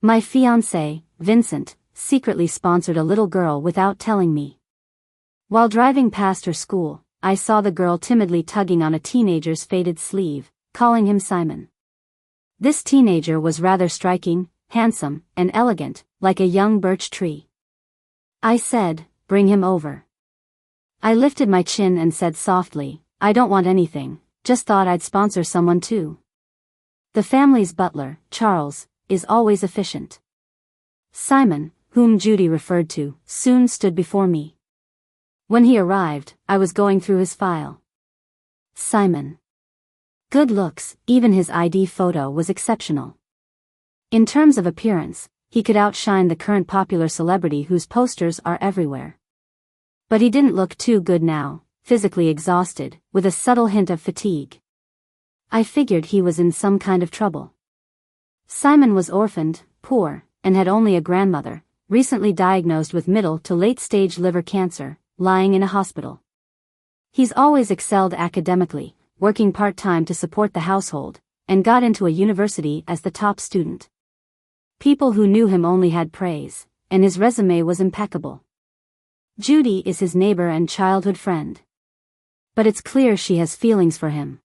My fiancé, Vincent, secretly sponsored a little girl without telling me. While driving past her school, I saw the girl timidly tugging on a teenager's faded sleeve, calling him Simon. This teenager was rather striking, handsome, and elegant, like a young birch tree. I said, "Bring him over." I lifted my chin and said softly, "I don't want anything, just thought I'd sponsor someone too." The family's butler, Charles, is always efficient. Simon, whom Judy referred to, soon stood before me. When he arrived, I was going through his file. Simon. Good looks, even his ID photo was exceptional. In terms of appearance, he could outshine the current popular celebrity whose posters are everywhere. But he didn't look too good now, physically exhausted, with a subtle hint of fatigue. I figured he was in some kind of trouble. Simon was orphaned, poor, and had only a grandmother, recently diagnosed with middle to late-stage liver cancer, lying in a hospital. He's always excelled academically, working part-time to support the household, and got into a university as the top student. People who knew him only had praise, and his resume was impeccable. Judy is his neighbor and childhood friend. But it's clear she has feelings for him.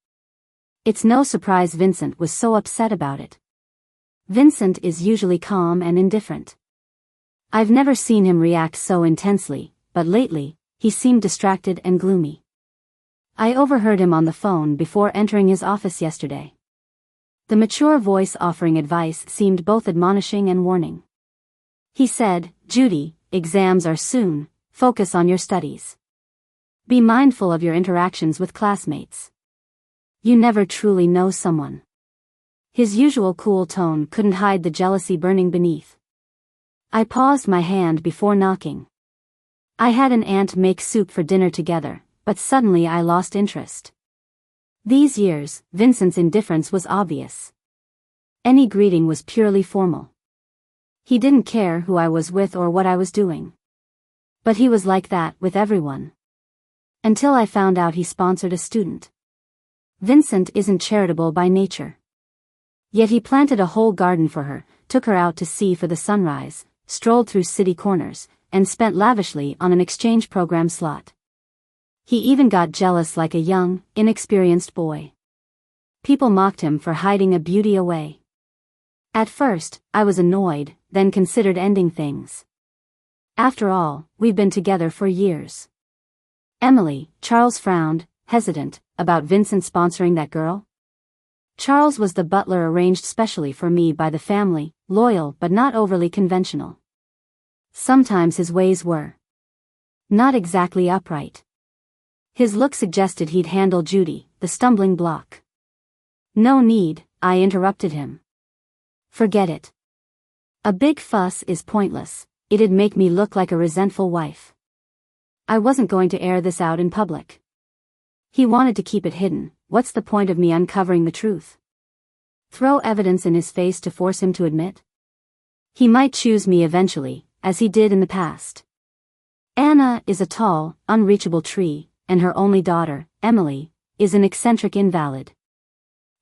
It's no surprise Vincent was so upset about it. Vincent is usually calm and indifferent. I've never seen him react so intensely, but lately, he seemed distracted and gloomy. I overheard him on the phone before entering his office yesterday. The mature voice offering advice seemed both admonishing and warning. He said, "Judy, exams are soon, focus on your studies. Be mindful of your interactions with classmates. You never truly know someone." His usual cool tone couldn't hide the jealousy burning beneath. I paused my hand before knocking. I had an aunt make soup for dinner together, but suddenly I lost interest. These years, Vincent's indifference was obvious. Any greeting was purely formal. He didn't care who I was with or what I was doing. But he was like that with everyone. Until I found out he sponsored a student. Vincent isn't charitable by nature. Yet he planted a whole garden for her, took her out to sea for the sunrise, strolled through city corners, and spent lavishly on an exchange program slot. He even got jealous like a young, inexperienced boy. People mocked him for hiding a beauty away. At first, I was annoyed, then considered ending things. After all, we've been together for years. Emily, Charles frowned, hesitant, about Vincent sponsoring that girl. Charles was the butler arranged specially for me by the family, loyal but not overly conventional. Sometimes his ways were not exactly upright. His look suggested he'd handle Judy, the stumbling block. "No need," I interrupted him. "Forget it. A big fuss is pointless, it'd make me look like a resentful wife. I wasn't going to air this out in public. He wanted to keep it hidden, what's the point of me uncovering the truth? Throw evidence in his face to force him to admit? He might choose me eventually, as he did in the past. Anna is a tall, unreachable tree, and her only daughter, Emily, is an eccentric invalid.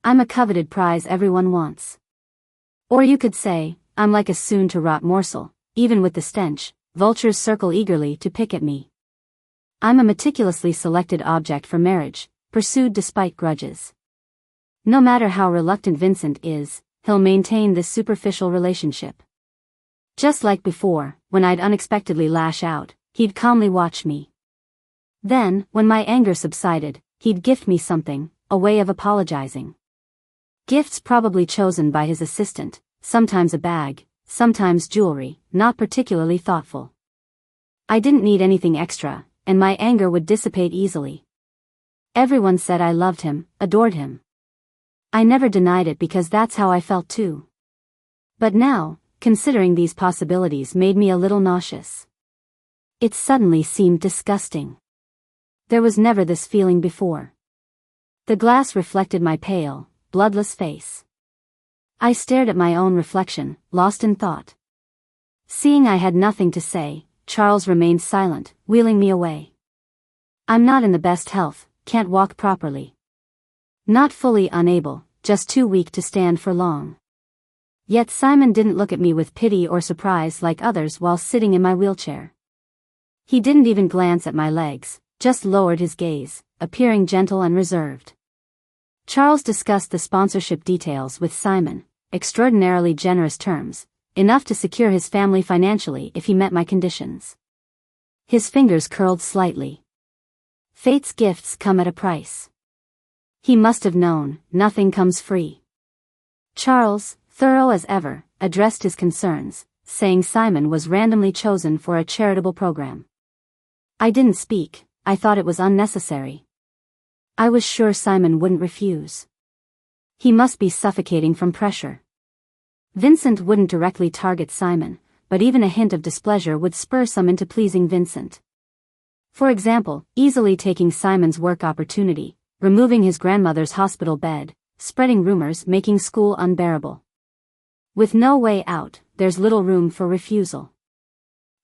I'm a coveted prize everyone wants. Or you could say, I'm like a soon-to-rot morsel, even with the stench, vultures circle eagerly to pick at me. I'm a meticulously selected object for marriage, pursued despite grudges. No matter how reluctant Vincent is, he'll maintain this superficial relationship. Just like before, when I'd unexpectedly lash out, he'd calmly watch me. Then, when my anger subsided, he'd gift me something, a way of apologizing. Gifts probably chosen by his assistant, sometimes a bag, sometimes jewelry, not particularly thoughtful. I didn't need anything extra, and my anger would dissipate easily. Everyone said I loved him, adored him. I never denied it because that's how I felt too. But now, considering these possibilities made me a little nauseous. It suddenly seemed disgusting. There was never this feeling before. The glass reflected my pale, bloodless face. I stared at my own reflection, lost in thought. Seeing I had nothing to say, Charles remained silent, wheeling me away. I'm not in the best health, can't walk properly. Not fully unable, just too weak to stand for long. Yet Simon didn't look at me with pity or surprise like others while sitting in my wheelchair. He didn't even glance at my legs, just lowered his gaze, appearing gentle and reserved. Charles discussed the sponsorship details with Simon, extraordinarily generous terms, enough to secure his family financially if he met my conditions. His fingers curled slightly. Fate's gifts come at a price. He must have known, nothing comes free. Charles, thorough as ever, addressed his concerns, saying Simon was randomly chosen for a charitable program. I didn't speak, I thought it was unnecessary. I was sure Simon wouldn't refuse. He must be suffocating from pressure. Vincent wouldn't directly target Simon, but even a hint of displeasure would spur some into pleasing Vincent. For example, easily taking Simon's work opportunity, removing his grandmother's hospital bed, spreading rumors making school unbearable. With no way out, there's little room for refusal.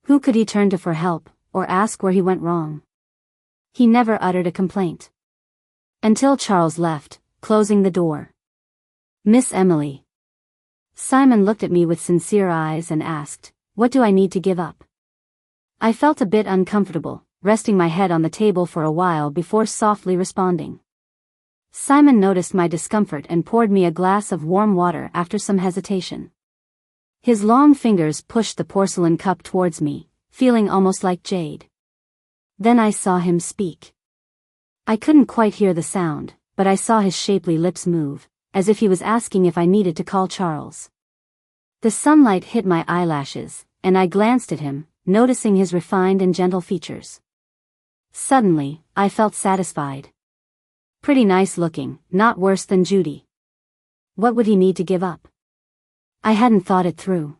Who could he turn to for help, or ask where he went wrong? He never uttered a complaint. Until Charles left, closing the door. Miss Emily. Simon looked at me with sincere eyes and asked, "What do I need to give up?" I felt a bit uncomfortable, resting my head on the table for a while before softly responding. Simon noticed my discomfort and poured me a glass of warm water after some hesitation. His long fingers pushed the porcelain cup towards me, feeling almost like jade. Then I saw him speak. I couldn't quite hear the sound, but I saw his shapely lips move, as if he was asking if I needed to call Charles. The sunlight hit my eyelashes, and I glanced at him, noticing his refined and gentle features. Suddenly, I felt satisfied. Pretty nice looking, not worse than Judy. What would he need to give up? I hadn't thought it through.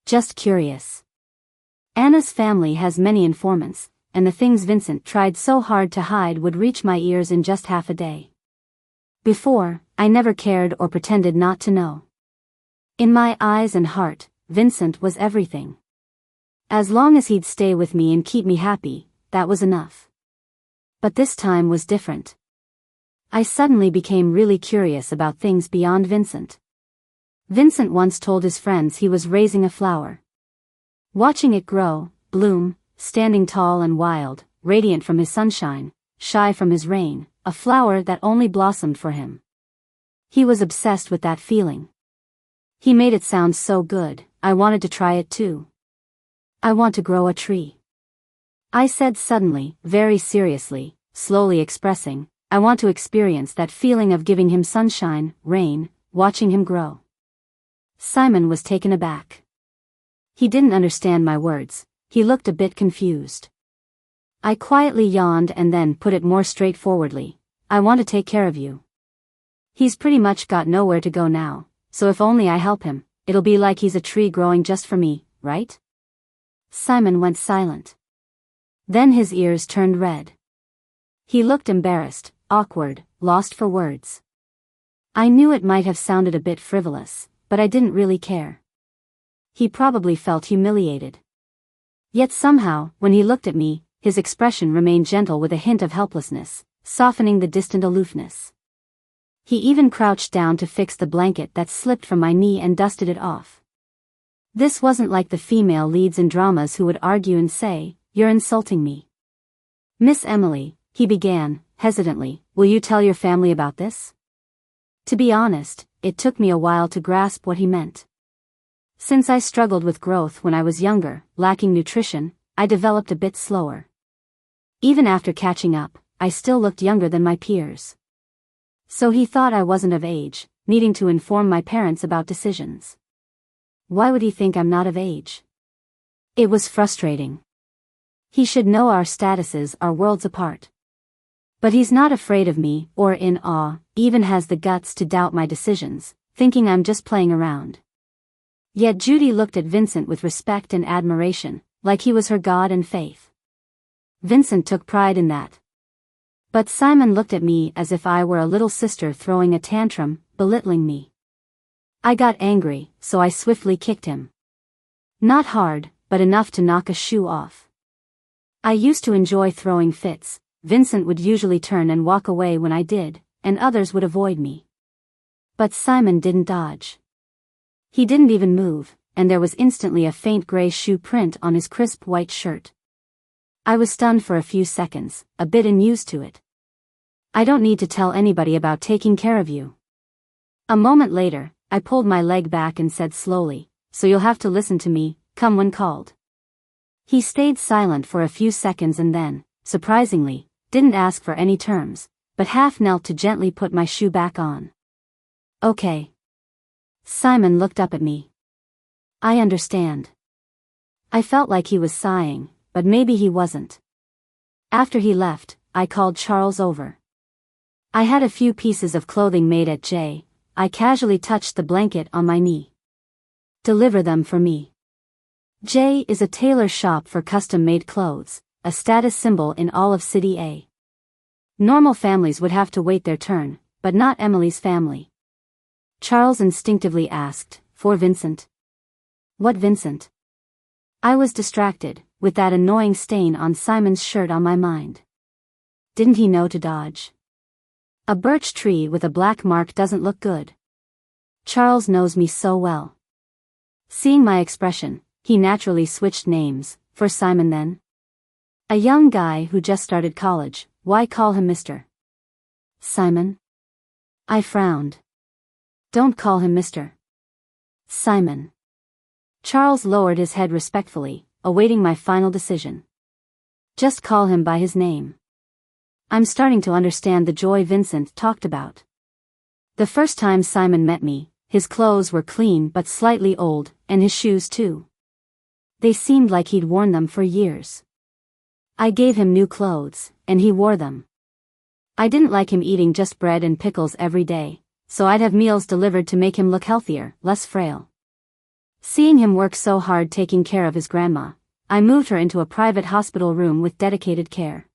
Just curious. Anna's family has many informants, and the things Vincent tried so hard to hide would reach my ears in just half a day. Before, I never cared or pretended not to know. In my eyes and heart, Vincent was everything. As long as he'd stay with me and keep me happy, that was enough. But this time was different. I suddenly became really curious about things beyond Vincent. Vincent once told his friends he was raising a flower. Watching it grow, bloom, standing tall and wild, radiant from his sunshine, shy from his rain, a flower that only blossomed for him. He was obsessed with that feeling. He made it sound so good, I wanted to try it too. I want to grow a tree. I said suddenly, very seriously, slowly expressing, I want to experience that feeling of giving him sunshine, rain, watching him grow. Simon was taken aback. He didn't understand my words, he looked a bit confused. I quietly yawned and then put it more straightforwardly, I want to take care of you. He's pretty much got nowhere to go now, so if only I help him, it'll be like he's a tree growing just for me, right? Simon went silent. Then his ears turned red. He looked embarrassed, awkward, lost for words. I knew it might have sounded a bit frivolous, but I didn't really care. He probably felt humiliated. Yet somehow, when he looked at me, his expression remained gentle with a hint of helplessness, softening the distant aloofness. He even crouched down to fix the blanket that slipped from my knee and dusted it off. This wasn't like the female leads in dramas who would argue and say, "You're insulting me." "Miss Emily," he began, hesitantly, "will you tell your family about this?" To be honest, it took me a while to grasp what he meant. Since I struggled with growth when I was younger, lacking nutrition, I developed a bit slower. Even after catching up, I still looked younger than my peers. So he thought I wasn't of age, needing to inform my parents about decisions. Why would he think I'm not of age? It was frustrating. He should know our statuses are worlds apart. But he's not afraid of me or in awe, even has the guts to doubt my decisions, thinking I'm just playing around. Yet Judy looked at Vincent with respect and admiration, like he was her god and faith. Vincent took pride in that. But Simon looked at me as if I were a little sister throwing a tantrum, belittling me. I got angry, so I swiftly kicked him. Not hard, but enough to knock a shoe off. I used to enjoy throwing fits. Vincent would usually turn and walk away when I did, and others would avoid me. But Simon didn't dodge. He didn't even move, and there was instantly a faint gray shoe print on his crisp white shirt. I was stunned for a few seconds, a bit unused to it. I don't need to tell anybody about taking care of you. A moment later, I pulled my leg back and said slowly, so you'll have to listen to me, come when called. He stayed silent for a few seconds and then, surprisingly, didn't ask for any terms, but half knelt to gently put my shoe back on. Okay. Simon looked up at me. I understand. I felt like he was sighing, but maybe he wasn't. After he left, I called Charles over. I had a few pieces of clothing made at J. I casually touched the blanket on my knee. Deliver them for me. J is a tailor shop for custom-made clothes, a status symbol in all of City A. Normal families would have to wait their turn, but not Emily's family. Charles instinctively asked, for Vincent. What Vincent? I was distracted, with that annoying stain on Simon's shirt on my mind. Didn't he know to dodge? A birch tree with a black mark doesn't look good. Charles knows me so well. Seeing my expression, he naturally switched names. For Simon then? A young guy who just started college, why call him Mr. Simon? I frowned. Don't call him Mr. Simon. Charles lowered his head respectfully, awaiting my final decision. Just call him by his name. I'm starting to understand the joy Vincent talked about. The first time Simon met me, his clothes were clean but slightly old, and his shoes too. They seemed like he'd worn them for years. I gave him new clothes, and he wore them. I didn't like him eating just bread and pickles every day, so I'd have meals delivered to make him look healthier, less frail. Seeing him work so hard taking care of his grandma, I moved her into a private hospital room with dedicated care.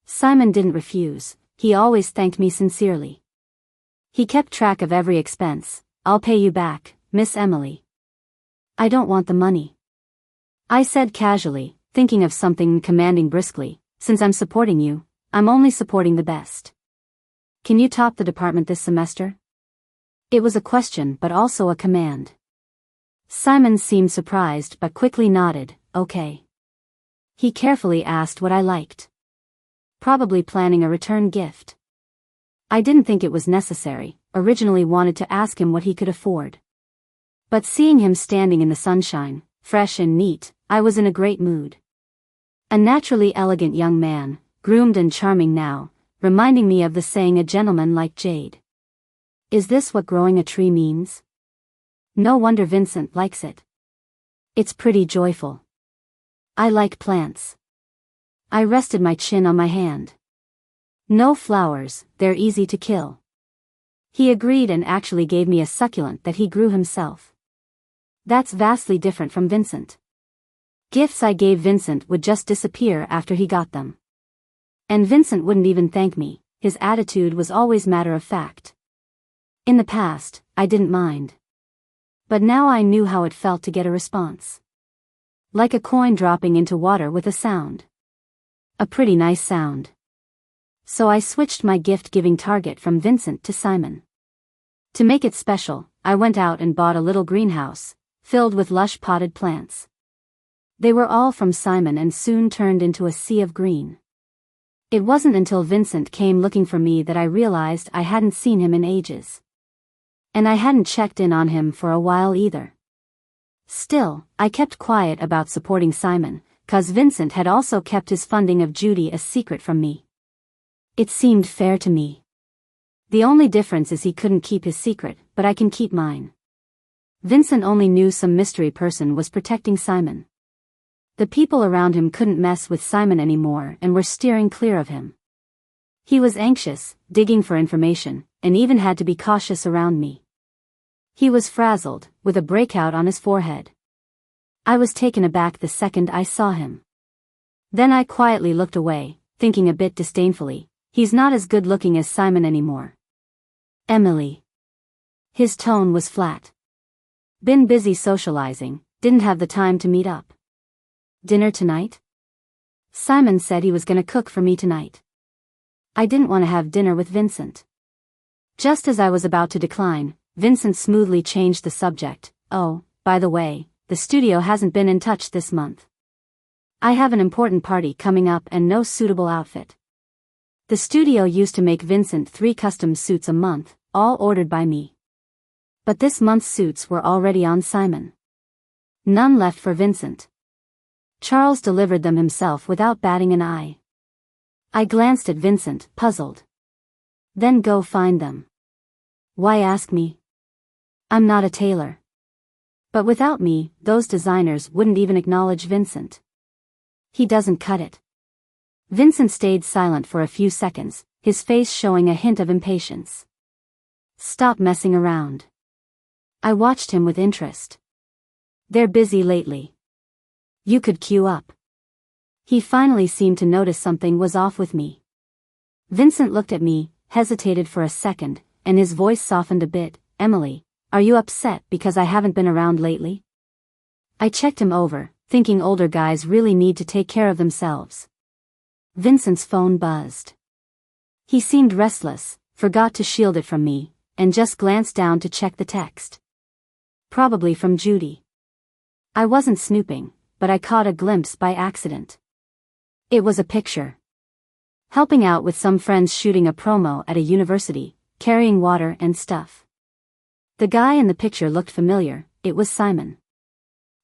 Simon didn't refuse, he always thanked me sincerely. He kept track of every expense. I'll pay you back, Miss Emily. I don't want the money. I said casually, thinking of something commanding briskly, since I'm supporting you, I'm only supporting the best. Can you top the department this semester? It was a question but also a command. Simon seemed surprised but quickly nodded, okay. He carefully asked what I liked. Probably planning a return gift. I didn't think it was necessary, originally wanted to ask him what he could afford. But seeing him standing in the sunshine, fresh and neat, I was in a great mood. A naturally elegant young man, groomed and charming now, reminding me of the saying a gentleman like Jade. Is this what growing a tree means? No wonder Vincent likes it. It's pretty joyful. I like plants. I rested my chin on my hand. No flowers, they're easy to kill. He agreed and actually gave me a succulent that he grew himself. That's vastly different from Vincent. Gifts I gave Vincent would just disappear after he got them. And Vincent wouldn't even thank me, his attitude was always matter of fact. In the past, I didn't mind. But now I knew how it felt to get a response. Like a coin dropping into water with a sound. A pretty nice sound. So I switched my gift-giving target from Vincent to Simon. To make it special, I went out and bought a little greenhouse, filled with lush potted plants. They were all from Simon and soon turned into a sea of green. It wasn't until Vincent came looking for me that I realized I hadn't seen him in ages. And I hadn't checked in on him for a while either. Still, I kept quiet about supporting Simon, 'cause Vincent had also kept his funding of Judy a secret from me. It seemed fair to me. The only difference is he couldn't keep his secret, but I can keep mine. Vincent only knew some mystery person was protecting Simon. The people around him couldn't mess with Simon anymore and were steering clear of him. He was anxious, digging for information, and even had to be cautious around me. He was frazzled, with a breakout on his forehead. I was taken aback the second I saw him. Then I quietly looked away, thinking a bit disdainfully, he's not as good looking as Simon anymore. Emily. His tone was flat. Been busy socializing, didn't have the time to meet up. Dinner tonight? Simon said he was gonna cook for me tonight. I didn't want to have dinner with Vincent. Just as I was about to decline, Vincent smoothly changed the subject. Oh, by the way, the studio hasn't been in touch this month. I have an important party coming up and no suitable outfit. The studio used to make Vincent 3 custom suits a month, all ordered by me. But this month's suits were already on Simon. None left for Vincent. Charles delivered them himself without batting an eye. I glanced at Vincent, puzzled. Then go find them. Why ask me? I'm not a tailor. But without me, those designers wouldn't even acknowledge Vincent. He doesn't cut it. Vincent stayed silent for a few seconds, his face showing a hint of impatience. Stop messing around. I watched him with interest. They're busy lately. You could queue up. He finally seemed to notice something was off with me. Vincent looked at me, hesitated for a second, and his voice softened a bit. Emily, are you upset because I haven't been around lately? I checked him over, thinking older guys really need to take care of themselves. Vincent's phone buzzed. He seemed restless, forgot to shield it from me, and just glanced down to check the text. Probably from Judy. I wasn't snooping, but I caught a glimpse by accident. It was a picture. Helping out with some friends shooting a promo at a university, carrying water and stuff. The guy in the picture looked familiar. It was Simon.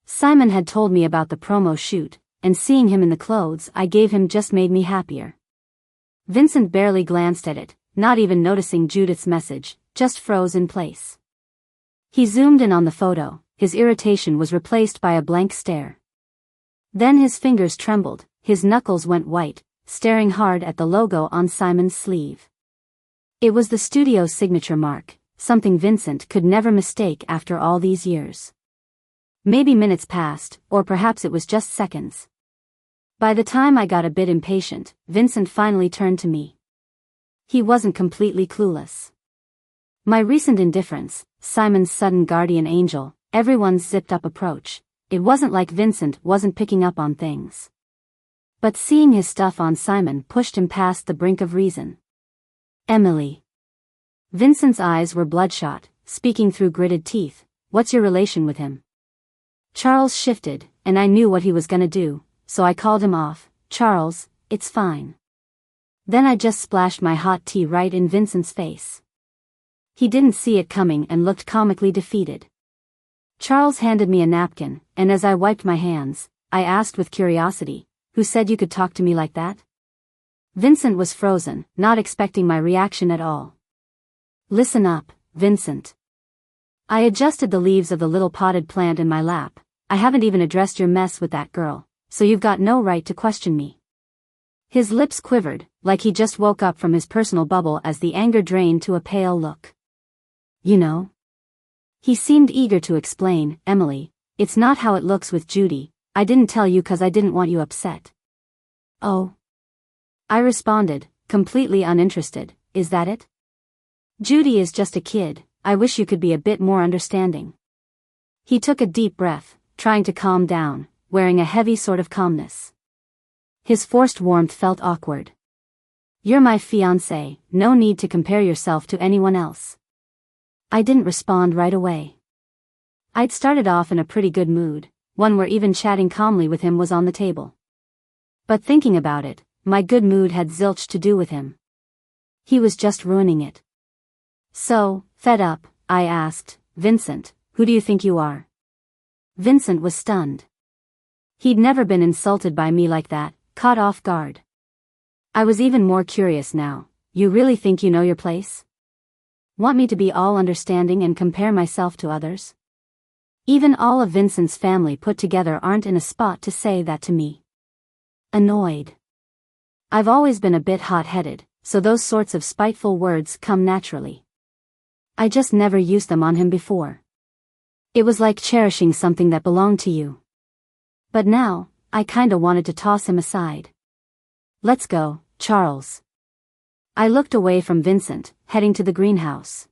Simon had told me about the promo shoot, and seeing him in the clothes I gave him just made me happier. Vincent barely glanced at it, not even noticing Judith's message, just froze in place. He zoomed in on the photo, his irritation was replaced by a blank stare. Then his fingers trembled, his knuckles went white, staring hard at the logo on Simon's sleeve. It was the studio's signature mark, something Vincent could never mistake after all these years. Maybe minutes passed, or perhaps it was just seconds. By the time I got a bit impatient, Vincent finally turned to me. He wasn't completely clueless. My recent indifference, Simon's sudden guardian angel, everyone's zipped-up approach, it wasn't like Vincent wasn't picking up on things. But seeing his stuff on Simon pushed him past the brink of reason. Emily. Vincent's eyes were bloodshot, speaking through gritted teeth. What's your relation with him? Charles shifted, and I knew what he was gonna do, so I called him off. Charles, it's fine. Then I just splashed my hot tea right in Vincent's face. He didn't see it coming and looked comically defeated. Charles handed me a napkin, and as I wiped my hands, I asked with curiosity, who said you could talk to me like that? Vincent was frozen, not expecting my reaction at all. Listen up, Vincent. I adjusted the leaves of the little potted plant in my lap. I haven't even addressed your mess with that girl, so you've got no right to question me. His lips quivered, like he just woke up from his personal bubble as the anger drained to a pale look. You know? He seemed eager to explain. Emily, it's not how it looks with Judy. I didn't tell you 'cause I didn't want you upset. Oh? I responded, completely uninterested. Is that it? Judy is just a kid. I wish you could be a bit more understanding. He took a deep breath, trying to calm down, wearing a heavy sort of calmness. His forced warmth felt awkward. You're my fiancé, no need to compare yourself to anyone else. I didn't respond right away. I'd started off in a pretty good mood, one where even chatting calmly with him was on the table. But thinking about it, my good mood had zilch to do with him. He was just ruining it. So, fed up, I asked, Vincent, who do you think you are? Vincent was stunned. He'd never been insulted by me like that, caught off guard. I was even more curious now. You really think you know your place? Want me to be all understanding and compare myself to others? Even all of Vincent's family put together aren't in a spot to say that to me. Annoyed. I've always been a bit hot-headed, so those sorts of spiteful words come naturally. I just never used them on him before. It was like cherishing something that belonged to you. But now, I kinda wanted to toss him aside. Let's go, Charles. I looked away from Vincent, heading to the greenhouse.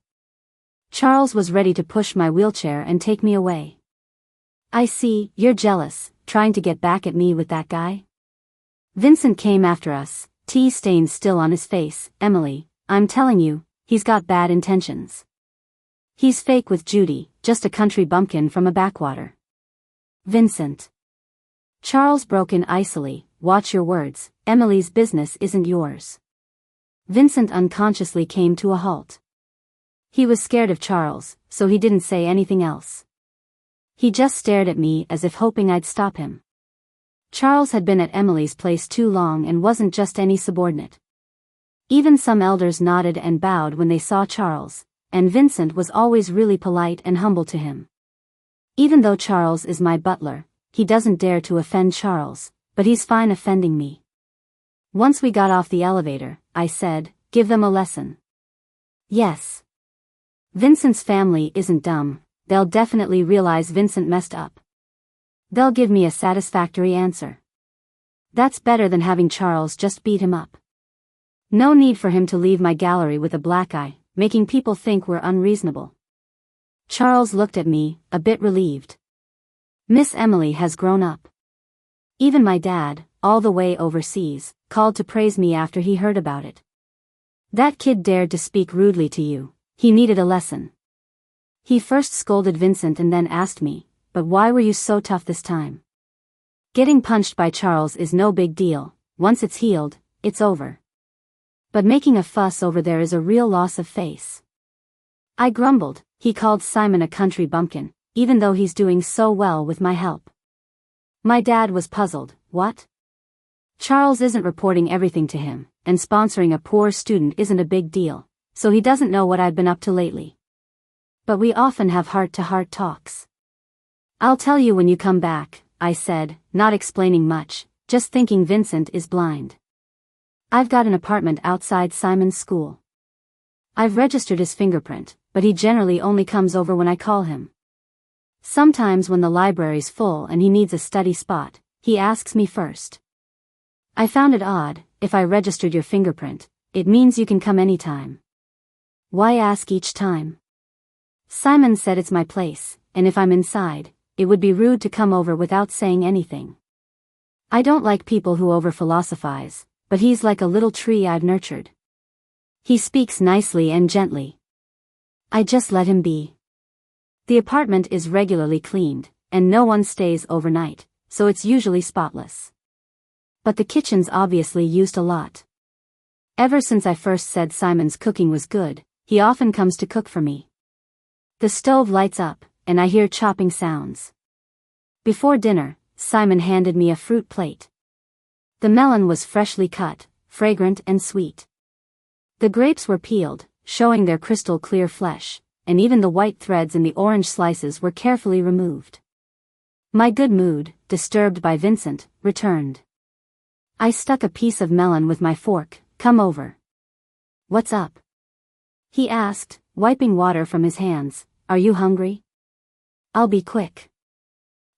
Charles was ready to push my wheelchair and take me away. I see, you're jealous, trying to get back at me with that guy? Vincent came after us, tea stains still on his face. Emily, I'm telling you, he's got bad intentions. He's fake with Judy, just a country bumpkin from a backwater. Vincent. Charles broke in icily, watch your words, Emily's business isn't yours. Vincent unconsciously came to a halt. He was scared of Charles, so he didn't say anything else. He just stared at me as if hoping I'd stop him. Charles had been at Emily's place too long and wasn't just any subordinate. Even some elders nodded and bowed when they saw Charles, and Vincent was always really polite and humble to him. Even though Charles is my butler, he doesn't dare to offend Charles, but he's fine offending me. Once we got off the elevator, I said, give them a lesson. Yes. Vincent's family isn't dumb, they'll definitely realize Vincent messed up. They'll give me a satisfactory answer. That's better than having Charles just beat him up. No need for him to leave my gallery with a black eye, making people think we're unreasonable. Charles looked at me, a bit relieved. Miss Emily has grown up. Even my dad, all the way overseas, called to praise me after he heard about it. That kid dared to speak rudely to you, he needed a lesson. He first scolded Vincent and then asked me, but why were you so tough this time? Getting punched by Charles is no big deal, once it's healed, it's over. But making a fuss over there is a real loss of face. I grumbled, he called Simon a country bumpkin, even though he's doing so well with my help. My dad was puzzled, what? Charles isn't reporting everything to him, and sponsoring a poor student isn't a big deal, so he doesn't know what I've been up to lately. But we often have heart-to-heart talks. I'll tell you when you come back, I said, not explaining much, just thinking Vincent is blind. I've got an apartment outside Simon's school. I've registered his fingerprint, but he generally only comes over when I call him. Sometimes when the library's full and he needs a study spot, he asks me first. I found it odd, if I registered your fingerprint, it means you can come anytime. Why ask each time? Simon said it's my place, and if I'm inside, it would be rude to come over without saying anything. I don't like people who over-philosophize, but he's like a little tree I've nurtured. He speaks nicely and gently. I just let him be. The apartment is regularly cleaned, and no one stays overnight, so it's usually spotless. But the kitchen's obviously used a lot. Ever since I first said Simon's cooking was good, he often comes to cook for me. The stove lights up, and I hear chopping sounds. Before dinner, Simon handed me a fruit plate. The melon was freshly cut, fragrant and sweet. The grapes were peeled, showing their crystal clear flesh, and even the white threads in the orange slices were carefully removed. My good mood, disturbed by Vincent, returned. I stuck a piece of melon with my fork, come over. What's up? He asked, wiping water from his hands, are you hungry? I'll be quick.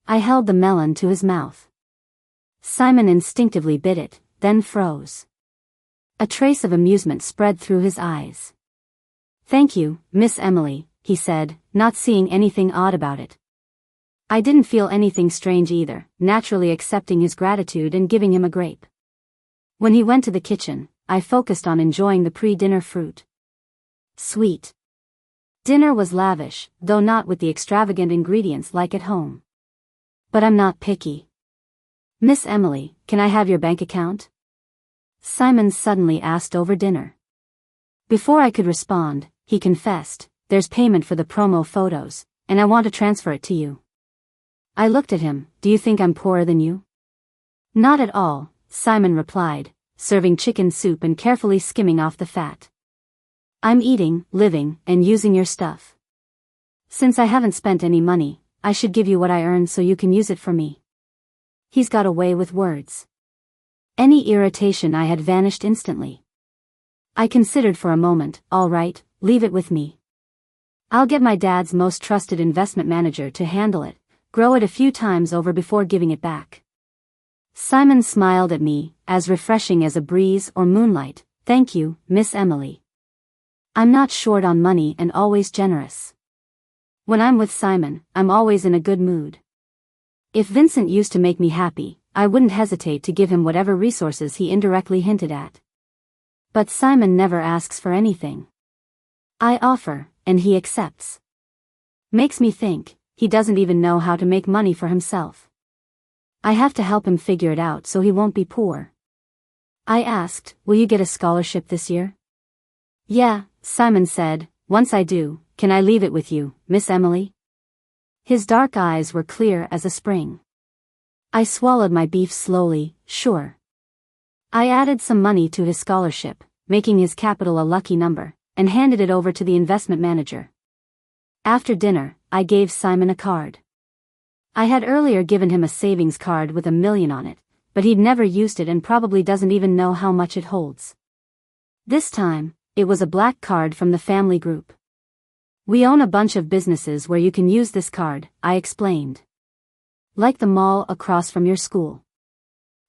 I held the melon to his mouth. Simon instinctively bit it, then froze. A trace of amusement spread through his eyes. Thank you, Miss Emily, he said, not seeing anything odd about it. I didn't feel anything strange either, naturally accepting his gratitude and giving him a grape. When he went to the kitchen, I focused on enjoying the pre-dinner fruit. Sweet. Dinner was lavish, though not with the extravagant ingredients like at home. But I'm not picky. Miss Emily, can I have your bank account? Simon suddenly asked over dinner. Before I could respond, he confessed, there's payment for the promo photos, and I want to transfer it to you. I looked at him, do you think I'm poorer than you? Not at all, Simon replied, serving chicken soup and carefully skimming off the fat. I'm eating, living, and using your stuff. Since I haven't spent any money, I should give you what I earn so you can use it for me. He's got a way with words. Any irritation I had vanished instantly. I considered for a moment, all right, leave it with me. I'll get my dad's most trusted investment manager to handle it, grow it a few times over before giving it back. Simon smiled at me, as refreshing as a breeze or moonlight, thank you, Miss Emily. I'm not short on money and always generous. When I'm with Simon, I'm always in a good mood. If Vincent used to make me happy, I wouldn't hesitate to give him whatever resources he indirectly hinted at. But Simon never asks for anything. I offer, and he accepts. Makes me think, he doesn't even know how to make money for himself. I have to help him figure it out so he won't be poor. I asked, will you get a scholarship this year? Yeah, Simon said, once I do, can I leave it with you, Miss Emily? His dark eyes were clear as a spring. I swallowed my beef slowly, sure. I added some money to his scholarship, making his capital a lucky number, and handed it over to the investment manager. After dinner, I gave Simon a card. I had earlier given him a savings card with $1 million on it, but he'd never used it and probably doesn't even know how much it holds. This time, it was a black card from the family group. We own a bunch of businesses where you can use this card, I explained. Like the mall across from your school.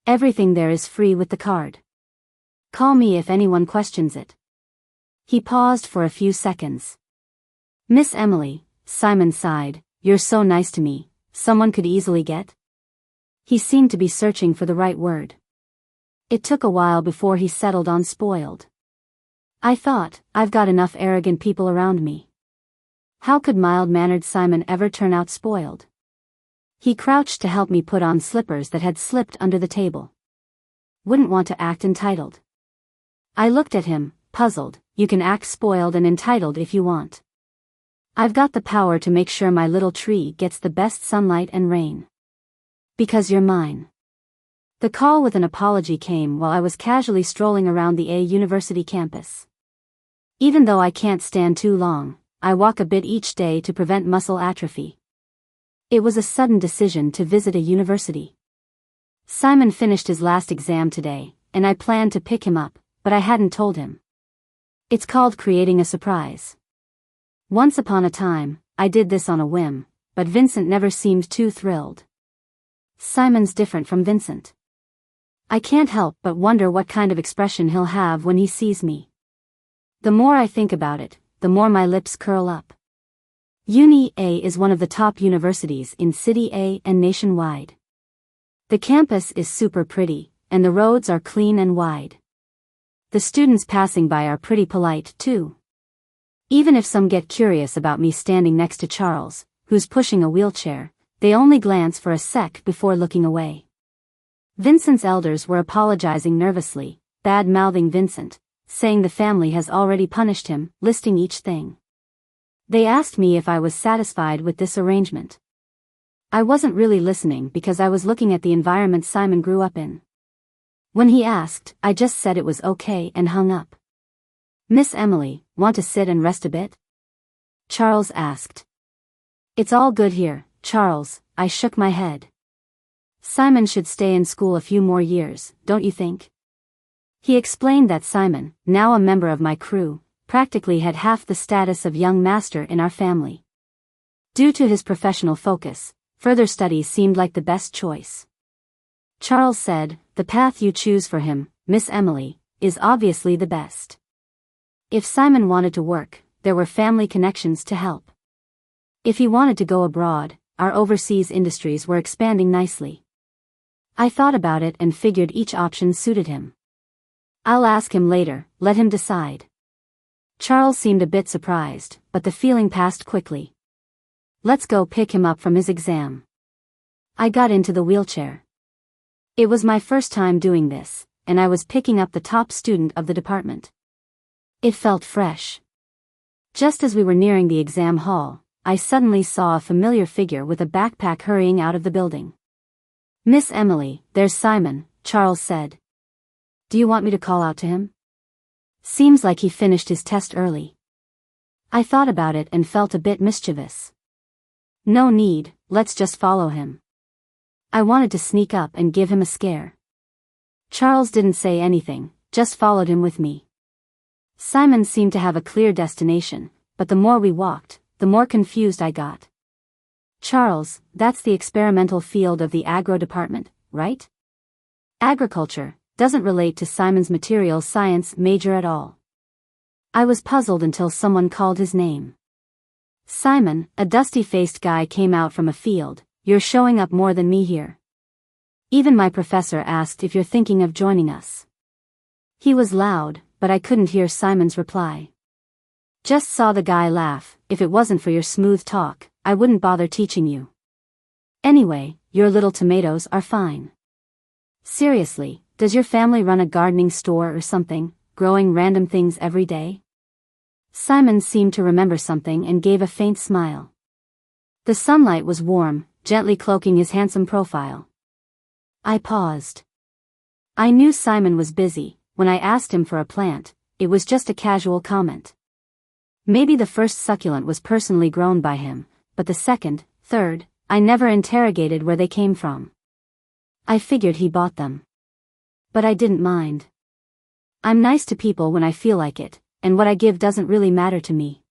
Everything there is free with the card. Call me if anyone questions it. He paused for a few seconds. Miss Emily, Simon sighed, you're so nice to me, someone could easily get? He seemed to be searching for the right word. It took a while before he settled on spoiled. I thought, I've got enough arrogant people around me. How could mild-mannered Simon ever turn out spoiled? He crouched to help me put on slippers that had slipped under the table. Wouldn't want to act entitled. I looked at him, puzzled. You can act spoiled and entitled if you want. I've got the power to make sure my little tree gets the best sunlight and rain. Because you're mine. The call with an apology came while I was casually strolling around the university campus. Even though I can't stand too long, I walk a bit each day to prevent muscle atrophy. It was a sudden decision to visit a university. Simon finished his last exam today, and I planned to pick him up, but I hadn't told him. It's called creating a surprise. Once upon a time, I did this on a whim, but Vincent never seemed too thrilled. Simon's different from Vincent. I can't help but wonder what kind of expression he'll have when he sees me. The more I think about it, the more my lips curl up. Uni A is one of the top universities in City A and nationwide. The campus is super pretty, and the roads are clean and wide. The students passing by are pretty polite, too. Even if some get curious about me standing next to Charles, who's pushing a wheelchair, they only glance for a sec before looking away. Vincent's elders were apologizing nervously, bad-mouthing Vincent, saying the family has already punished him, listing each thing. They asked me if I was satisfied with this arrangement. I wasn't really listening because I was looking at the environment Simon grew up in. When he asked, I just said it was okay and hung up. Miss Emily, want to sit and rest a bit? Charles asked. It's all good here, Charles, I shook my head. Simon should stay in school a few more years, don't you think? He explained that Simon, now a member of my crew, practically had half the status of young master in our family. Due to his professional focus, further studies seemed like the best choice. Charles said, the path you choose for him, Miss Emily, is obviously the best. If Simon wanted to work, there were family connections to help. If he wanted to go abroad, our overseas industries were expanding nicely. I thought about it and figured each option suited him. I'll ask him later, let him decide. Charles seemed a bit surprised, but the feeling passed quickly. Let's go pick him up from his exam. I got into the wheelchair. It was my first time doing this, and I was picking up the top student of the department. It felt fresh. Just as we were nearing the exam hall, I suddenly saw a familiar figure with a backpack hurrying out of the building. Miss Emily, there's Simon, Charles said. Do you want me to call out to him? Seems like he finished his test early. I thought about it and felt a bit mischievous. No need, let's just follow him. I wanted to sneak up and give him a scare. Charles didn't say anything, just followed him with me. Simon seemed to have a clear destination, but the more we walked, the more confused I got. Charles, that's the experimental field of the agro department, right? Agriculture doesn't relate to Simon's materials science major at all. I was puzzled until someone called his name. Simon, a dusty-faced guy, came out from a field. You're showing up more than me here. Even my professor asked if you're thinking of joining us. He was loud, but I couldn't hear Simon's reply. Just saw the guy laugh. If it wasn't for your smooth talk, I wouldn't bother teaching you. Anyway, your little tomatoes are fine. Seriously, does your family run a gardening store or something, growing random things every day? Simon seemed to remember something and gave a faint smile. The sunlight was warm, gently cloaking his handsome profile. I paused. I knew Simon was busy. When I asked him for a plant, it was just a casual comment. Maybe the first succulent was personally grown by him, but the second, third, I never interrogated where they came from. I figured he bought them. But I didn't mind. I'm nice to people when I feel like it, and what I give doesn't really matter to me.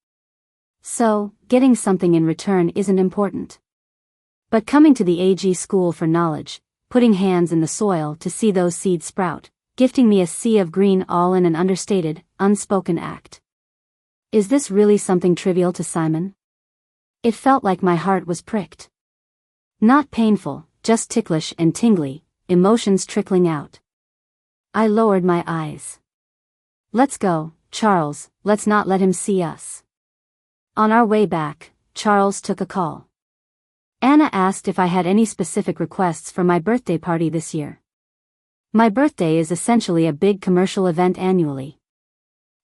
So, getting something in return isn't important. But coming to the AG school for knowledge, putting hands in the soil to see those seeds sprout, gifting me a sea of green all in an understated, unspoken act. Is this really something trivial to Simon? It felt like my heart was pricked. Not painful, just ticklish and tingly, emotions trickling out. I lowered my eyes. Let's go, Charles, let's not let him see us. On our way back, Charles took a call. Anna asked if I had any specific requests for my birthday party this year. My birthday is essentially a big commercial event annually.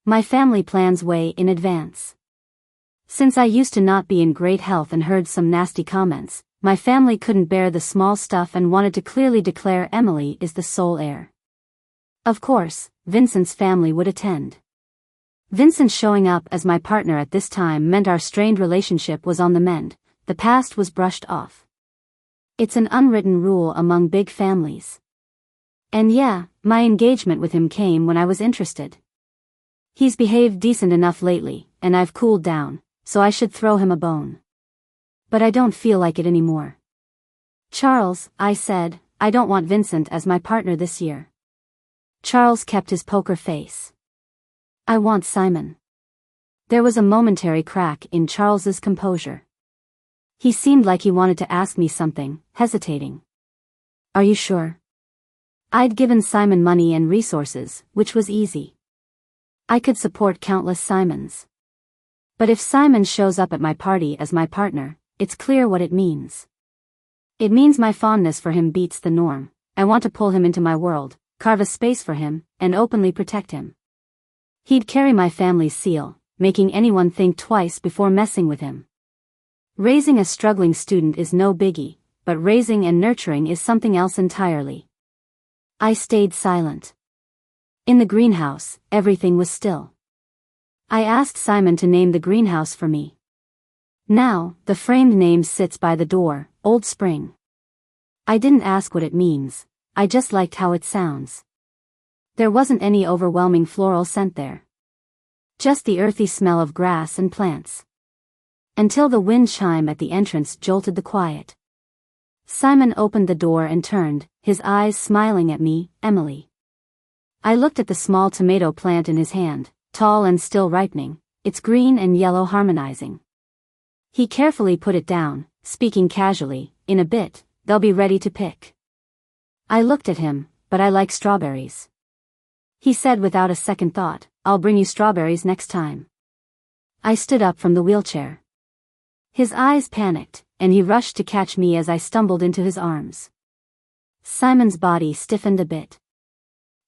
My family plans way in advance. Since I used to not be in great health and heard some nasty comments, my family couldn't bear the small stuff and wanted to clearly declare Emily is the sole heir. Of course, Vincent's family would attend. Vincent showing up as my partner at this time meant our strained relationship was on the mend, the past was brushed off. It's an unwritten rule among big families. And yeah, my engagement with him came when I was interested. He's behaved decent enough lately, and I've cooled down, so I should throw him a bone. But I don't feel like it anymore. Charles, I said, I don't want Vincent as my partner this year. Charles kept his poker face. I want Simon. There was a momentary crack in Charles's composure. He seemed like he wanted to ask me something, hesitating. Are you sure? I'd given Simon money and resources, which was easy. I could support countless Simons. But if Simon shows up at my party as my partner, it's clear what it means. It means my fondness for him beats the norm. I want to pull him into my world, carve a space for him, and openly protect him. He'd carry my family's seal, making anyone think twice before messing with him. Raising a struggling student is no biggie, but raising and nurturing is something else entirely. I stayed silent. In the greenhouse, everything was still. I asked Simon to name the greenhouse for me. Now, the framed name sits by the door, Old Spring. I didn't ask what it means, I just liked how it sounds. There wasn't any overwhelming floral scent there. Just the earthy smell of grass and plants. Until the wind chime at the entrance jolted the quiet. Simon opened the door and turned, his eyes smiling at me, Emily. I looked at the small tomato plant in his hand, tall and still ripening, its green and yellow harmonizing. He carefully put it down, speaking casually, in a bit, they'll be ready to pick. I looked at him, but I like strawberries. He said without a second thought, I'll bring you strawberries next time. I stood up from the wheelchair. His eyes panicked, and he rushed to catch me as I stumbled into his arms. Simon's body stiffened a bit.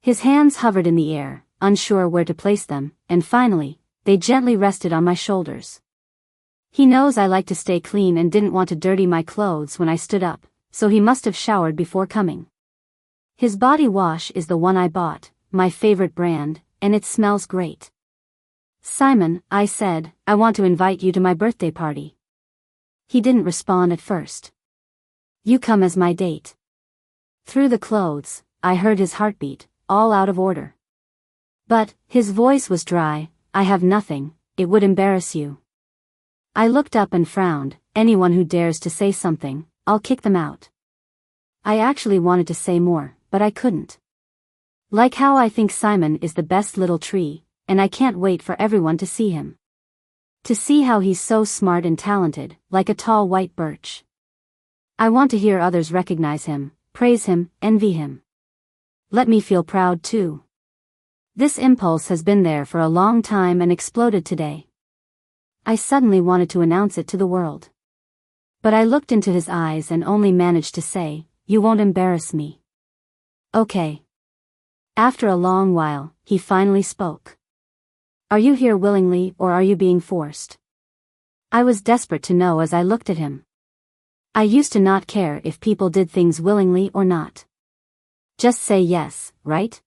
His hands hovered in the air, unsure where to place them, and finally, they gently rested on my shoulders. He knows I like to stay clean and didn't want to dirty my clothes when I stood up, so he must have showered before coming. His body wash is the one I bought, my favorite brand, and it smells great. Simon, I said, I want to invite you to my birthday party. He didn't respond at first. You come as my date. Through the clothes, I heard his heartbeat, all out of order. But, his voice was dry, I have nothing, it would embarrass you. I looked up and frowned, anyone who dares to say something, I'll kick them out. I actually wanted to say more, but I couldn't. Like how I think Simon is the best little tree, and I can't wait for everyone to see him. To see how he's so smart and talented, like a tall white birch. I want to hear others recognize him, praise him, envy him. Let me feel proud too. This impulse has been there for a long time and exploded today. I suddenly wanted to announce it to the world. But I looked into his eyes and only managed to say, "You won't embarrass me." "Okay." After a long while, he finally spoke. "Are you here willingly or are you being forced?" I was desperate to know as I looked at him. I used to not care if people did things willingly or not. Just say yes, right?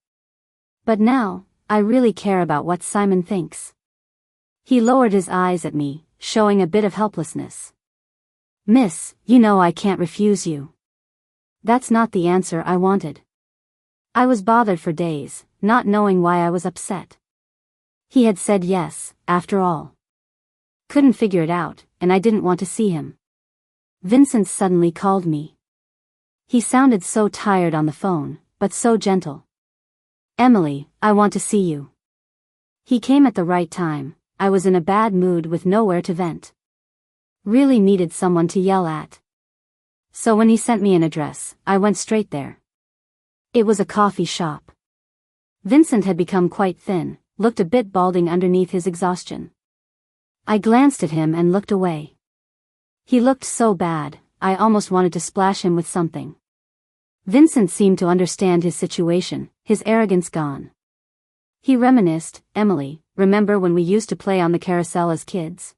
But now, I really care about what Simon thinks. He lowered his eyes at me, showing a bit of helplessness. "Miss, you know I can't refuse you." That's not the answer I wanted. I was bothered for days, not knowing why I was upset. He had said yes, after all. Couldn't figure it out, and I didn't want to see him. Vincent suddenly called me. He sounded so tired on the phone, but so gentle. "Emily, I want to see you." He came at the right time. I was in a bad mood with nowhere to vent. Really needed someone to yell at. So when he sent me an address, I went straight there. It was a coffee shop. Vincent had become quite thin, looked a bit balding underneath his exhaustion. I glanced at him and looked away. He looked so bad, I almost wanted to splash him with something. Vincent seemed to understand his situation, his arrogance gone. He reminisced, "Emily, remember when we used to play on the carousel as kids?"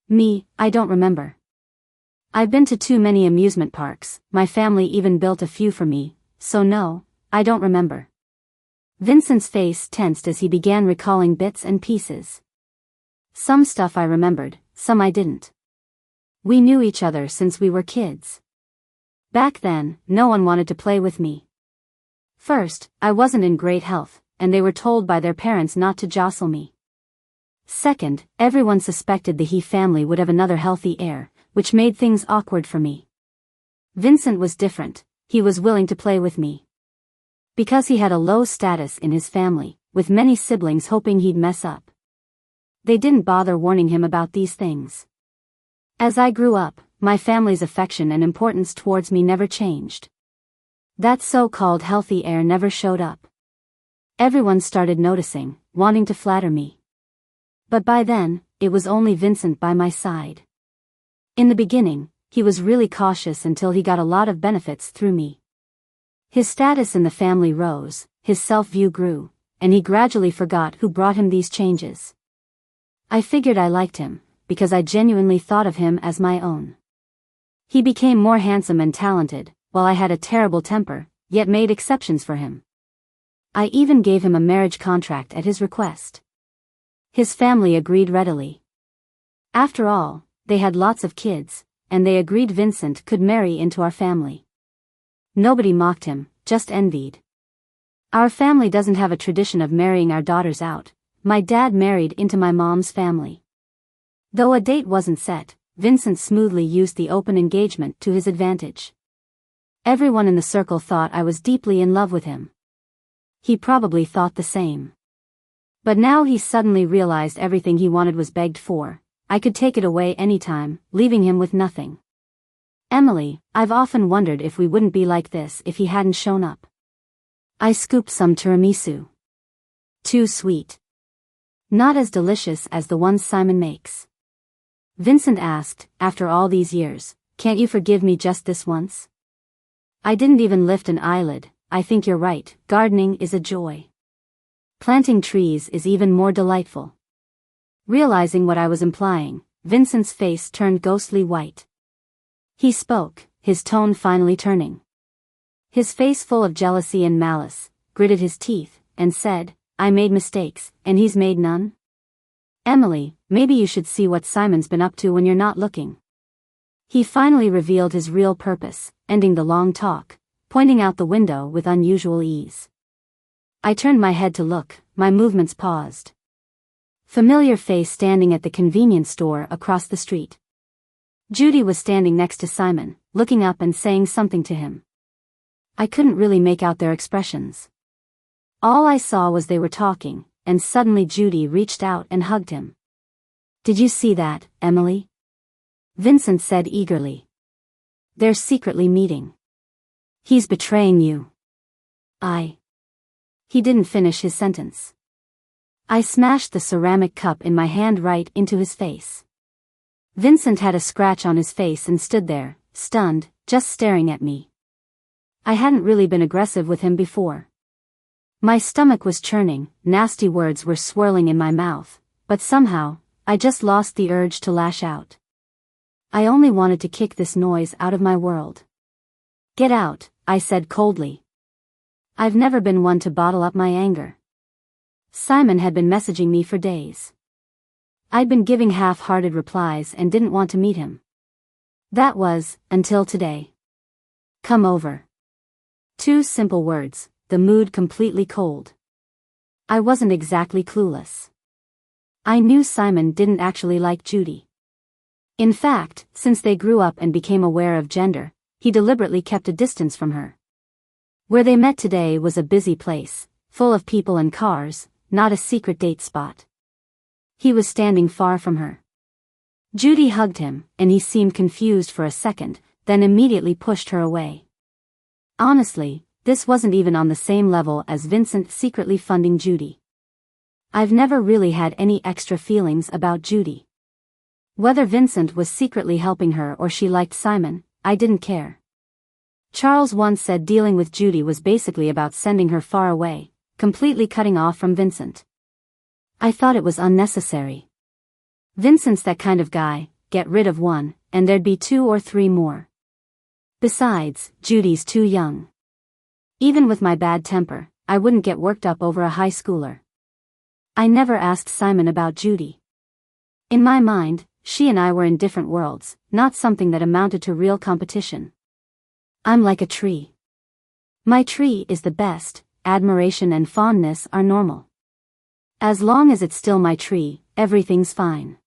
Me, I don't remember. I've been to too many amusement parks, my family even built a few for me, so no, I don't remember. Vincent's face tensed as he began recalling bits and pieces. Some stuff I remembered, some I didn't. We knew each other since we were kids. Back then, no one wanted to play with me. First, I wasn't in great health, and they were told by their parents not to jostle me. Second, everyone suspected the He family would have another healthy heir, which made things awkward for me. Vincent was different, he was willing to play with me. Because he had a low status in his family, with many siblings hoping he'd mess up. They didn't bother warning him about these things. As I grew up, my family's affection and importance towards me never changed. That so-called healthy heir never showed up. Everyone started noticing, wanting to flatter me. But by then, it was only Vincent by my side. In the beginning, he was really cautious until he got a lot of benefits through me. His status in the family rose, his self-view grew, and he gradually forgot who brought him these changes. I figured I liked him, because I genuinely thought of him as my own. He became more handsome and talented, while I had a terrible temper, yet made exceptions for him. I even gave him a marriage contract at his request. His family agreed readily. After all, they had lots of kids, and they agreed Vincent could marry into our family. Nobody mocked him, just envied. Our family doesn't have a tradition of marrying our daughters out. My dad married into my mom's family. Though a date wasn't set, Vincent smoothly used the open engagement to his advantage. Everyone in the circle thought I was deeply in love with him. He probably thought the same. But now he suddenly realized everything he wanted was begged for. I could take it away anytime, leaving him with nothing. "Emily, I've often wondered if we wouldn't be like this if he hadn't shown up." I scooped some tiramisu. Too sweet. Not as delicious as the ones Simon makes. Vincent asked, after all these years, "Can't you forgive me just this once?" I didn't even lift an eyelid. "I think you're right, gardening is a joy. Planting trees is even more delightful." Realizing what I was implying, Vincent's face turned ghostly white. He spoke, his tone finally turning. His face full of jealousy and malice, gritted his teeth, and said, "I made mistakes, and he's made none? Emily, maybe you should see what Simon's been up to when you're not looking." He finally revealed his real purpose, ending the long talk, pointing out the window with unusual ease. I turned my head to look, my movements paused. Familiar face standing at the convenience store across the street. Judy was standing next to Simon, looking up and saying something to him. I couldn't really make out their expressions. All I saw was they were talking, and suddenly Judy reached out and hugged him. "Did you see that, Emily?" Vincent said eagerly. "They're secretly meeting. He's betraying you." He didn't finish his sentence. I smashed the ceramic cup in my hand right into his face. Vincent had a scratch on his face and stood there, stunned, just staring at me. I hadn't really been aggressive with him before. My stomach was churning, nasty words were swirling in my mouth, but somehow, I just lost the urge to lash out. I only wanted to kick this noise out of my world. Get out, I said coldly. I've never been one to bottle up my anger. Simon had been messaging me for days. I'd been giving half-hearted replies and didn't want to meet him. That was, until today. Come over. 2 simple words, the mood completely cold. I wasn't exactly clueless. I knew Simon didn't actually like Judy. In fact, since they grew up and became aware of gender, he deliberately kept a distance from her. Where they met today was a busy place, full of people and cars, not a secret date spot. He was standing far from her. Judy hugged him, and he seemed confused for a second, then immediately pushed her away. Honestly, this wasn't even on the same level as Vincent secretly funding Judy. I've never really had any extra feelings about Judy. Whether Vincent was secretly helping her or she liked Simon, I didn't care. Charles once said dealing with Judy was basically about sending her far away, completely cutting off from Vincent. I thought it was unnecessary. Vincent's that kind of guy, get rid of one, and there'd be 2 or 3 more. Besides, Judy's too young. Even with my bad temper, I wouldn't get worked up over a high schooler. I never asked Simon about Judy. In my mind, she and I were in different worlds, not something that amounted to real competition. I'm like a tree. My tree is the best, admiration and fondness are normal. As long as it's still my tree, everything's fine.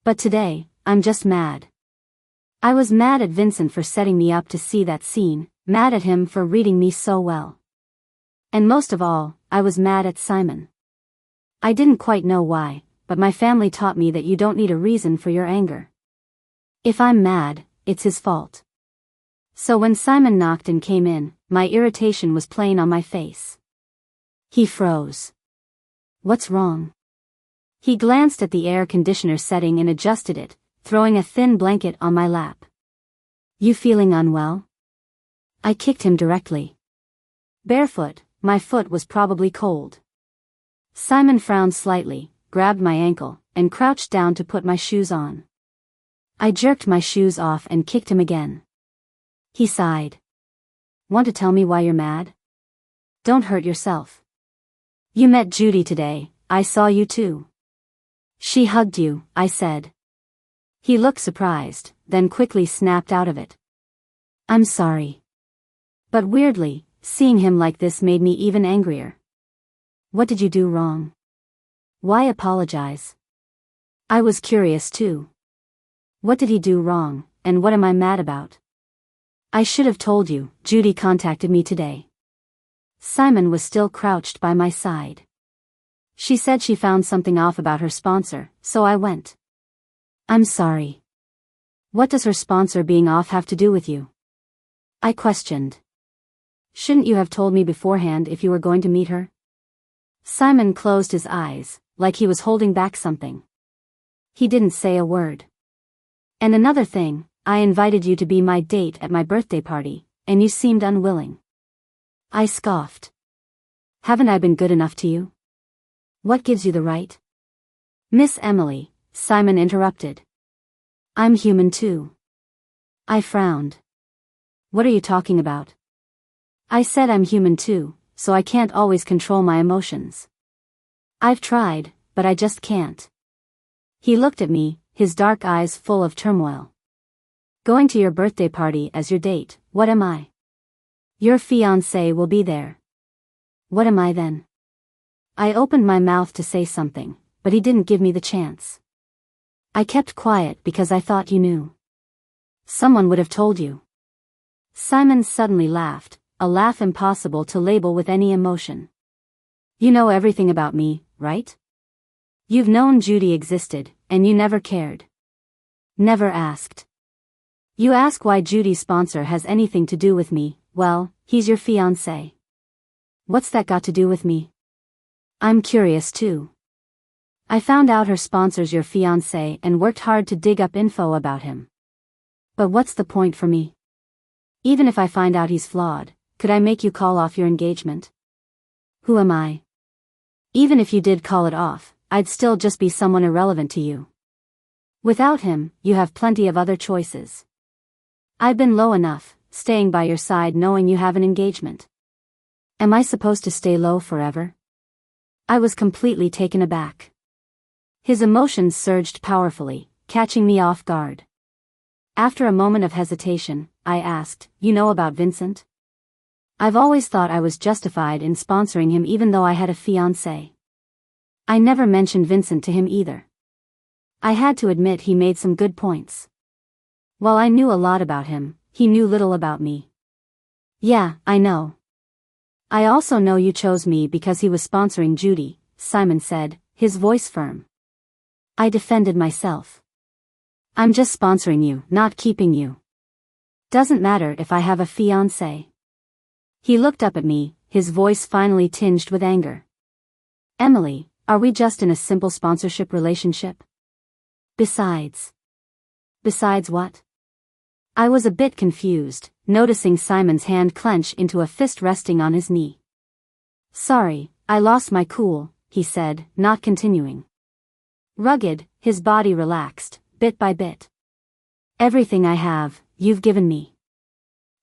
But today, I'm just mad. I was mad at Vincent for setting me up to see that scene, mad at him for reading me so well. And most of all, I was mad at Simon. I didn't quite know why, but my family taught me that you don't need a reason for your anger. If I'm mad, it's his fault. So when Simon knocked and came in, my irritation was plain on my face. He froze. What's wrong? He glanced at the air conditioner setting and adjusted it, throwing a thin blanket on my lap. You feeling unwell? I kicked him directly. Barefoot, my foot was probably cold. Simon frowned slightly, grabbed my ankle, and crouched down to put my shoes on. I jerked my shoes off and kicked him again. He sighed. Want to tell me why you're mad? Don't hurt yourself. You met Judy today, I saw you too. She hugged you, I said. He looked surprised, then quickly snapped out of it. I'm sorry. But weirdly, seeing him like this made me even angrier. What did you do wrong? Why apologize? I was curious too. What did he do wrong, and what am I mad about? I should have told you, Judy contacted me today. Simon was still crouched by my side. She said she found something off about her sponsor, so I went. I'm sorry. What does her sponsor being off have to do with you? I questioned. Shouldn't you have told me beforehand if you were going to meet her? Simon closed his eyes, like he was holding back something. He didn't say a word. And another thing, I invited you to be my date at my birthday party, and you seemed unwilling. I scoffed. Haven't I been good enough to you? What gives you the right? Miss Emily, Simon interrupted. I'm human too. I frowned. What are you talking about? I said I'm human too, so I can't always control my emotions. I've tried, but I just can't. He looked at me, his dark eyes full of turmoil. Going to your birthday party as your date, what am I? Your fiancé will be there. What am I then? I opened my mouth to say something, but he didn't give me the chance. I kept quiet because I thought you knew. Someone would have told you. Simon suddenly laughed, a laugh impossible to label with any emotion. You know everything about me, right? You've known Judy existed, and you never cared. Never asked. You ask why Judy's sponsor has anything to do with me, well, he's your fiancé. What's that got to do with me? I'm curious too. I found out her sponsor's your fiancé and worked hard to dig up info about him. But what's the point for me? Even if I find out he's flawed, could I make you call off your engagement? Who am I? Even if you did call it off, I'd still just be someone irrelevant to you. Without him, you have plenty of other choices. I've been low enough, staying by your side knowing you have an engagement. Am I supposed to stay low forever? I was completely taken aback. His emotions surged powerfully, catching me off guard. After a moment of hesitation, I asked, "You know about Vincent?" I've always thought I was justified in sponsoring him even though I had a fiancé. I never mentioned Vincent to him either. I had to admit he made some good points. While I knew a lot about him, he knew little about me. Yeah, I know. I also know you chose me because he was sponsoring Judy, Simon said, his voice firm. I defended myself. I'm just sponsoring you, not keeping you. Doesn't matter if I have a fiancé. He looked up at me, his voice finally tinged with anger. Emily, are we just in a simple sponsorship relationship? Besides what? I was a bit confused, noticing Simon's hand clench into a fist resting on his knee. Sorry, I lost my cool, he said, not continuing. Rugged, his body relaxed, bit by bit. Everything I have, you've given me.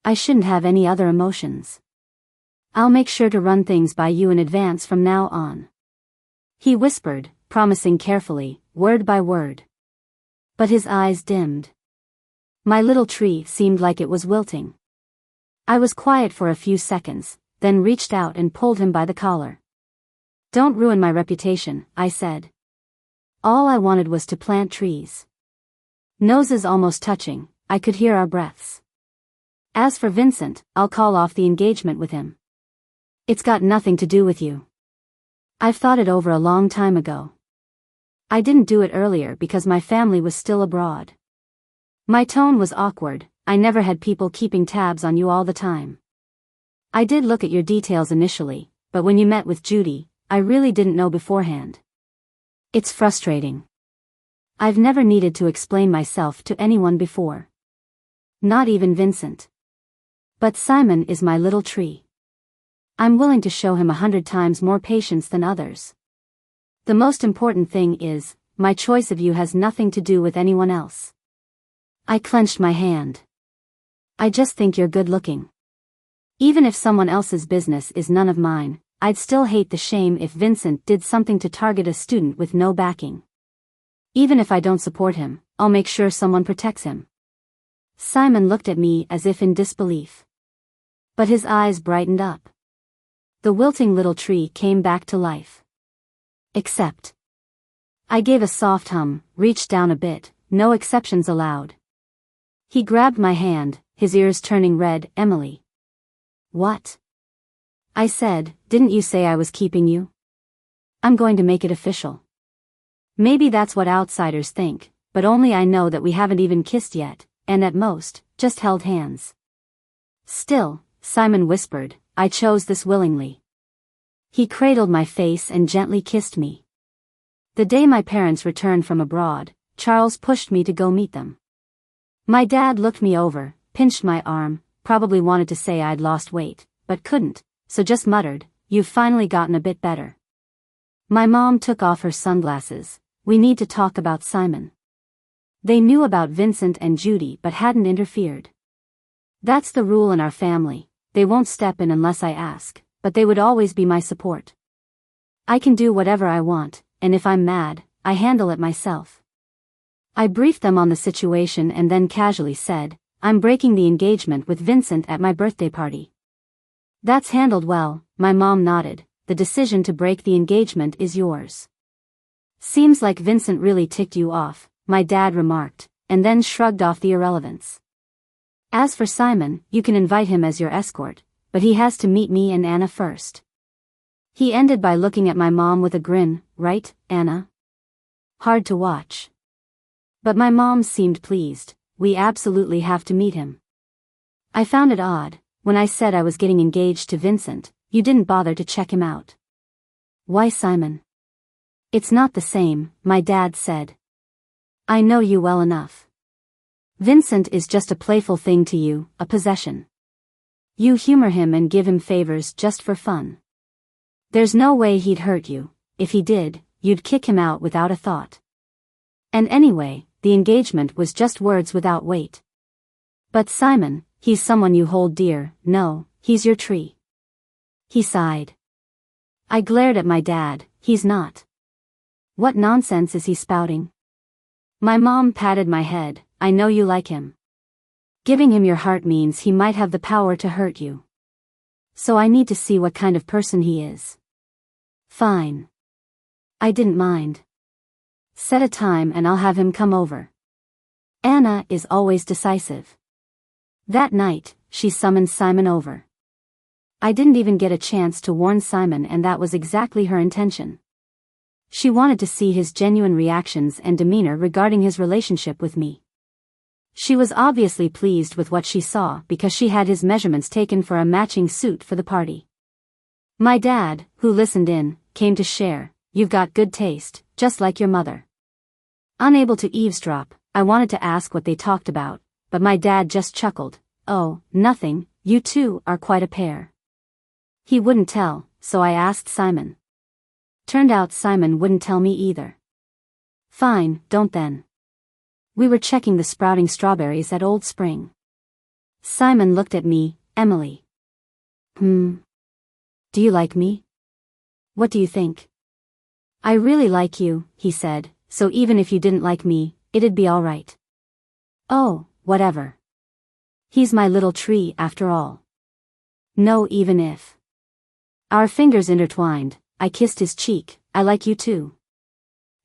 I shouldn't have any other emotions. I'll make sure to run things by you in advance from now on. He whispered, promising carefully, word by word. But his eyes dimmed. My little tree seemed like it was wilting. I was quiet for a few seconds, then reached out and pulled him by the collar. Don't ruin my reputation, I said. All I wanted was to plant trees. Noses almost touching, I could hear our breaths. As for Vincent, I'll call off the engagement with him. It's got nothing to do with you. I've thought it over a long time ago. I didn't do it earlier because my family was still abroad. My tone was awkward, I never had people keeping tabs on you all the time. I did look at your details initially, but when you met with Judy, I really didn't know beforehand. It's frustrating. I've never needed to explain myself to anyone before. Not even Vincent. But Simon is my little tree. I'm willing to show him 100 times more patience than others. The most important thing is, my choice of you has nothing to do with anyone else. I clenched my hand. I just think you're good looking. Even if someone else's business is none of mine, I'd still hate the shame if Vincent did something to target a student with no backing. Even if I don't support him, I'll make sure someone protects him. Simon looked at me as if in disbelief. But his eyes brightened up. The wilting little tree came back to life. Except. I gave a soft hum, reached down a bit, no exceptions allowed. He grabbed my hand, his ears turning red. Emily. What? I said, didn't you say I was keeping you? I'm going to make it official. Maybe that's what outsiders think, but only I know that we haven't even kissed yet, and at most, just held hands. Still, Simon whispered, I chose this willingly. He cradled my face and gently kissed me. The day my parents returned from abroad, Charles pushed me to go meet them. My dad looked me over, pinched my arm, probably wanted to say I'd lost weight, but couldn't, so just muttered, you've finally gotten a bit better. My mom took off her sunglasses, we need to talk about Simon. They knew about Vincent and Judy but hadn't interfered. That's the rule in our family, they won't step in unless I ask, but they would always be my support. I can do whatever I want, and if I'm mad, I handle it myself. I briefed them on the situation and then casually said, I'm breaking the engagement with Vincent at my birthday party. That's handled well, my mom nodded, the decision to break the engagement is yours. Seems like Vincent really ticked you off, my dad remarked, and then shrugged off the irrelevance. As for Simon, you can invite him as your escort, but he has to meet me and Anna first. He ended by looking at my mom with a grin, right, Anna? Hard to watch. But my mom seemed pleased, we absolutely have to meet him. I found it odd, when I said I was getting engaged to Vincent, you didn't bother to check him out. Why Simon? It's not the same, my dad said. I know you well enough. Vincent is just a playful thing to you, a possession. You humor him and give him favors just for fun. There's no way he'd hurt you. If he did, you'd kick him out without a thought. And anyway, the engagement was just words without weight. But Simon, he's someone you hold dear. No, he's your tree. He sighed. I glared at my dad. He's not. What nonsense is he spouting? My mom patted my head. I know you like him. Giving him your heart means he might have the power to hurt you. So I need to see what kind of person he is. Fine. I didn't mind. Set a time and I'll have him come over. Anna is always decisive. That night, she summoned Simon over. I didn't even get a chance to warn Simon, and that was exactly her intention. She wanted to see his genuine reactions and demeanor regarding his relationship with me. She was obviously pleased with what she saw because she had his measurements taken for a matching suit for the party. My dad, who listened in, came to share. You've got good taste, just like your mother. Unable to eavesdrop, I wanted to ask what they talked about, but my dad just chuckled. Oh, nothing, you two are quite a pair. He wouldn't tell, so I asked Simon. Turned out Simon wouldn't tell me either. Fine, don't then. We were checking the sprouting strawberries at Old Spring. Simon looked at me. Emily. Do you like me? What do you think? I really like you, he said, so even if you didn't like me, it'd be all right. Oh, whatever. He's my little tree after all. No, even if. Our fingers intertwined, I kissed his cheek. I like you too.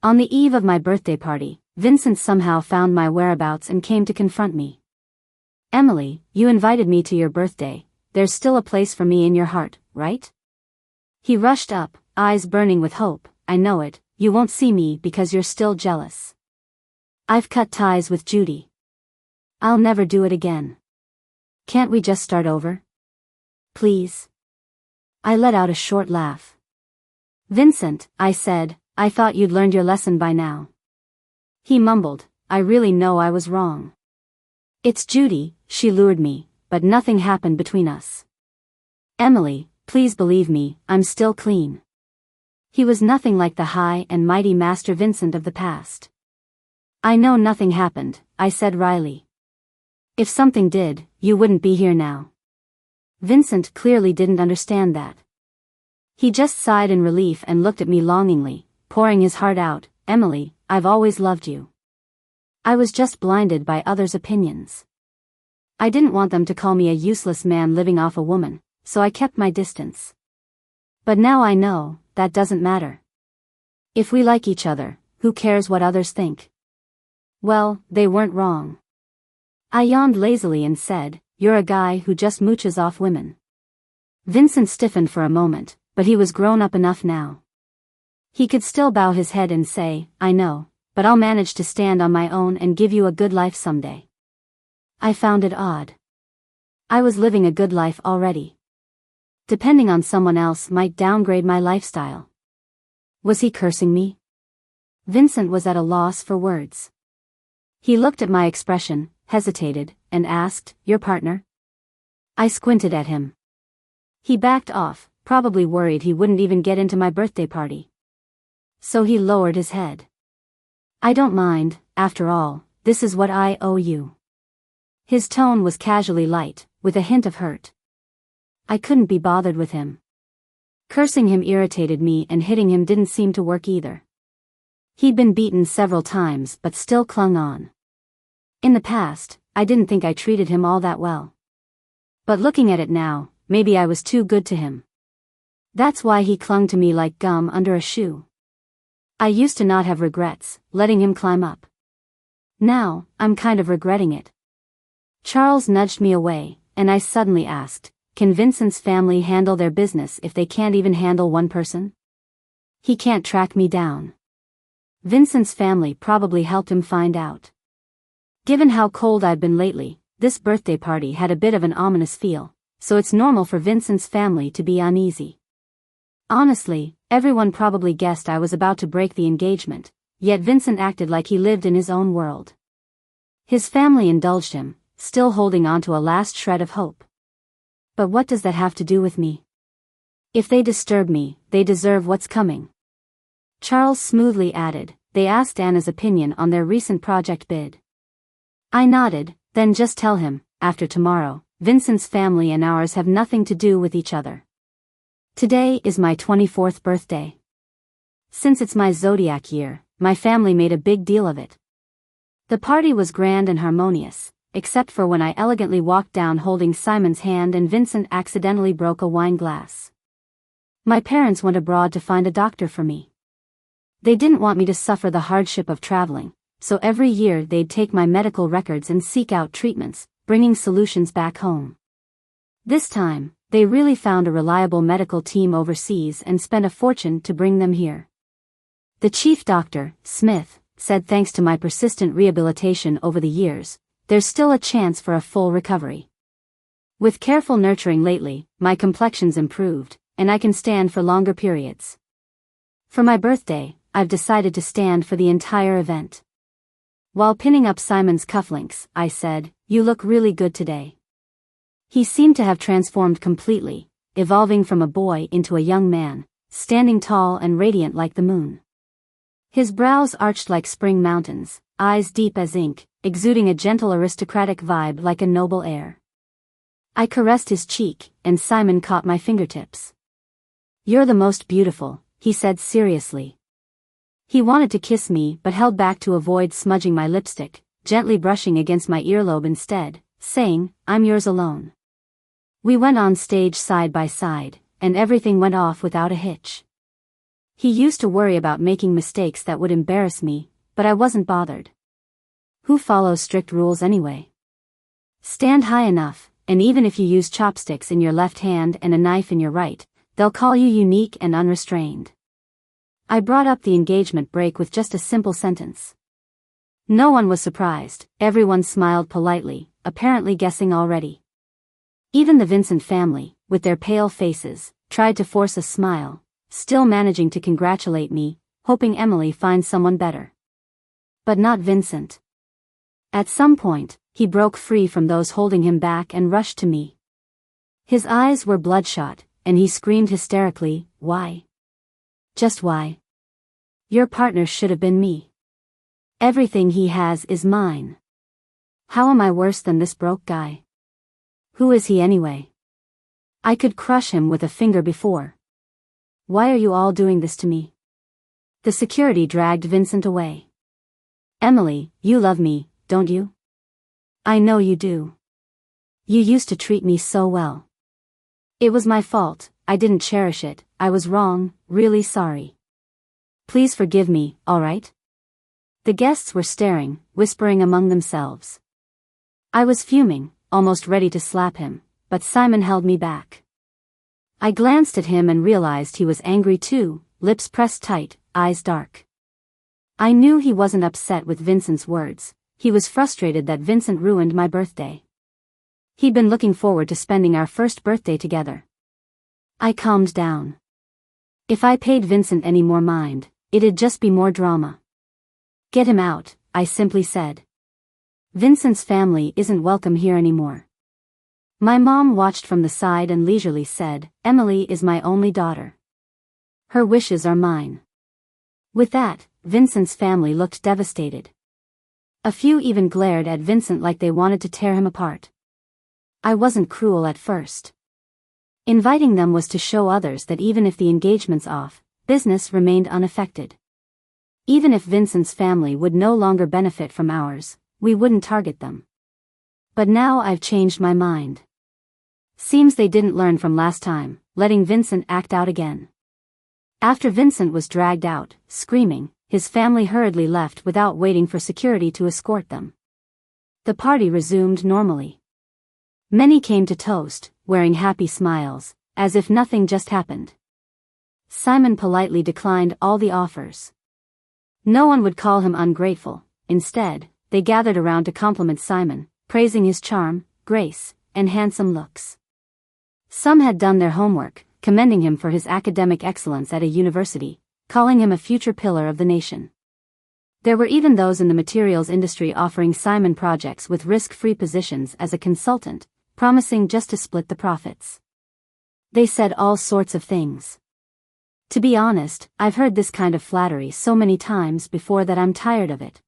On the eve of my birthday party, Vincent somehow found my whereabouts and came to confront me. Emily, you invited me to your birthday. There's still a place for me in your heart, right? He rushed up, eyes burning with hope. I know it, you won't see me because you're still jealous. I've cut ties with Judy. I'll never do it again. Can't we just start over? Please. I let out a short laugh. Vincent, I said, I thought you'd learned your lesson by now. He mumbled, I really know I was wrong. It's Judy, she lured me, but nothing happened between us. Emily, please believe me, I'm still clean. He was nothing like the high and mighty Master Vincent of the past. I know nothing happened, I said wryly. If something did, you wouldn't be here now. Vincent clearly didn't understand that. He just sighed in relief and looked at me longingly, pouring his heart out. Emily, I've always loved you. I was just blinded by others' opinions. I didn't want them to call me a useless man living off a woman, so I kept my distance. But now I know, that doesn't matter. If we like each other, who cares what others think? Well, they weren't wrong. I yawned lazily and said, you're a guy who just mooches off women. Vincent stiffened for a moment, but he was grown up enough now. He could still bow his head and say, I know, but I'll manage to stand on my own and give you a good life someday. I found it odd. I was living a good life already. Depending on someone else might downgrade my lifestyle. Was he cursing me? Vincent was at a loss for words. He looked at my expression, hesitated, and asked, your partner? I squinted at him. He backed off, probably worried he wouldn't even get into my birthday party. So he lowered his head. I don't mind, after all, this is what I owe you. His tone was casually light, with a hint of hurt. I couldn't be bothered with him. Cursing him irritated me and hitting him didn't seem to work either. He'd been beaten several times but still clung on. In the past, I didn't think I treated him all that well. But looking at it now, maybe I was too good to him. That's why he clung to me like gum under a shoe. I used to not have regrets, letting him climb up. Now, I'm kind of regretting it. Charles nudged me away, and I suddenly asked, can Vincent's family handle their business if they can't even handle one person? He can't track me down. Vincent's family probably helped him find out. Given how cold I've been lately, this birthday party had a bit of an ominous feel, so it's normal for Vincent's family to be uneasy. Honestly, Everyone probably guessed I was about to break the engagement, yet Vincent acted like he lived in his own world. His family indulged him, still holding on to a last shred of hope. But what does that have to do with me? If they disturb me, they deserve what's coming. Charles smoothly added. They asked Anna's opinion on their recent project bid. I nodded. Then just tell him, after tomorrow, Vincent's family and ours have nothing to do with each other. Today is my 24th birthday. Since it's my zodiac year, my family made a big deal of it. The party was grand and harmonious, except for when I elegantly walked down holding Simon's hand and Vincent accidentally broke a wine glass. My parents went abroad to find a doctor for me. They didn't want me to suffer the hardship of traveling, so every year they'd take my medical records and seek out treatments, bringing solutions back home. This time, they really found a reliable medical team overseas and spent a fortune to bring them here. The chief doctor, Smith, said thanks to my persistent rehabilitation over the years, there's still a chance for a full recovery. With careful nurturing lately, my complexion's improved, and I can stand for longer periods. For my birthday, I've decided to stand for the entire event. While pinning up Simon's cufflinks, I said, "You look really good today." He seemed to have transformed completely, evolving from a boy into a young man, standing tall and radiant like the moon. His brows arched like spring mountains, eyes deep as ink, exuding a gentle aristocratic vibe like a noble air. I caressed his cheek, and Simon caught my fingertips. "You're the most beautiful," he said seriously. He wanted to kiss me but held back to avoid smudging my lipstick, gently brushing against my earlobe instead, saying, "I'm yours alone." We went on stage side by side, and everything went off without a hitch. He used to worry about making mistakes that would embarrass me, but I wasn't bothered. Who follows strict rules anyway? Stand high enough, and even if you use chopsticks in your left hand and a knife in your right, they'll call you unique and unrestrained. I brought up the engagement break with just a simple sentence. No one was surprised, everyone smiled politely, apparently guessing already. Even the Vincent family, with their pale faces, tried to force a smile, still managing to congratulate me, hoping Emily finds someone better. But not Vincent. At some point, he broke free from those holding him back and rushed to me. His eyes were bloodshot, and he screamed hysterically, "Why? Just why? Your partner should have been me. Everything he has is mine. How am I worse than this broke guy? Who is he anyway? I could crush him with a finger before. Why are you all doing this to me?" The security dragged Vincent away. "Emily, you love me, don't you? I know you do. You used to treat me so well. It was my fault, I didn't cherish it, I was wrong, really sorry. Please forgive me, alright?" The guests were staring, whispering among themselves. I was fuming, almost ready to slap him, but Simon held me back. I glanced at him and realized he was angry too, lips pressed tight, eyes dark. I knew he wasn't upset with Vincent's words, he was frustrated that Vincent ruined my birthday. He'd been looking forward to spending our first birthday together. I calmed down. If I paid Vincent any more mind, it'd just be more drama. "Get him out," I simply said. "Vincent's family isn't welcome here anymore." My mom watched from the side and leisurely said, "Emily is my only daughter. Her wishes are mine." With that, Vincent's family looked devastated. A few even glared at Vincent like they wanted to tear him apart. I wasn't cruel at first. Inviting them was to show others that even if the engagement's off, business remained unaffected. Even if Vincent's family would no longer benefit from ours, we wouldn't target them. But now I've changed my mind. Seems they didn't learn from last time, letting Vincent act out again. After Vincent was dragged out, screaming, his family hurriedly left without waiting for security to escort them. The party resumed normally. Many came to toast, wearing happy smiles, as if nothing just happened. Simon politely declined all the offers. No one would call him ungrateful, instead, they gathered around to compliment Simon, praising his charm, grace, and handsome looks. Some had done their homework, commending him for his academic excellence at a university, calling him a future pillar of the nation. There were even those in the materials industry offering Simon projects with risk-free positions as a consultant, promising just to split the profits. They said all sorts of things. To be honest, I've heard this kind of flattery so many times before that I'm tired of it.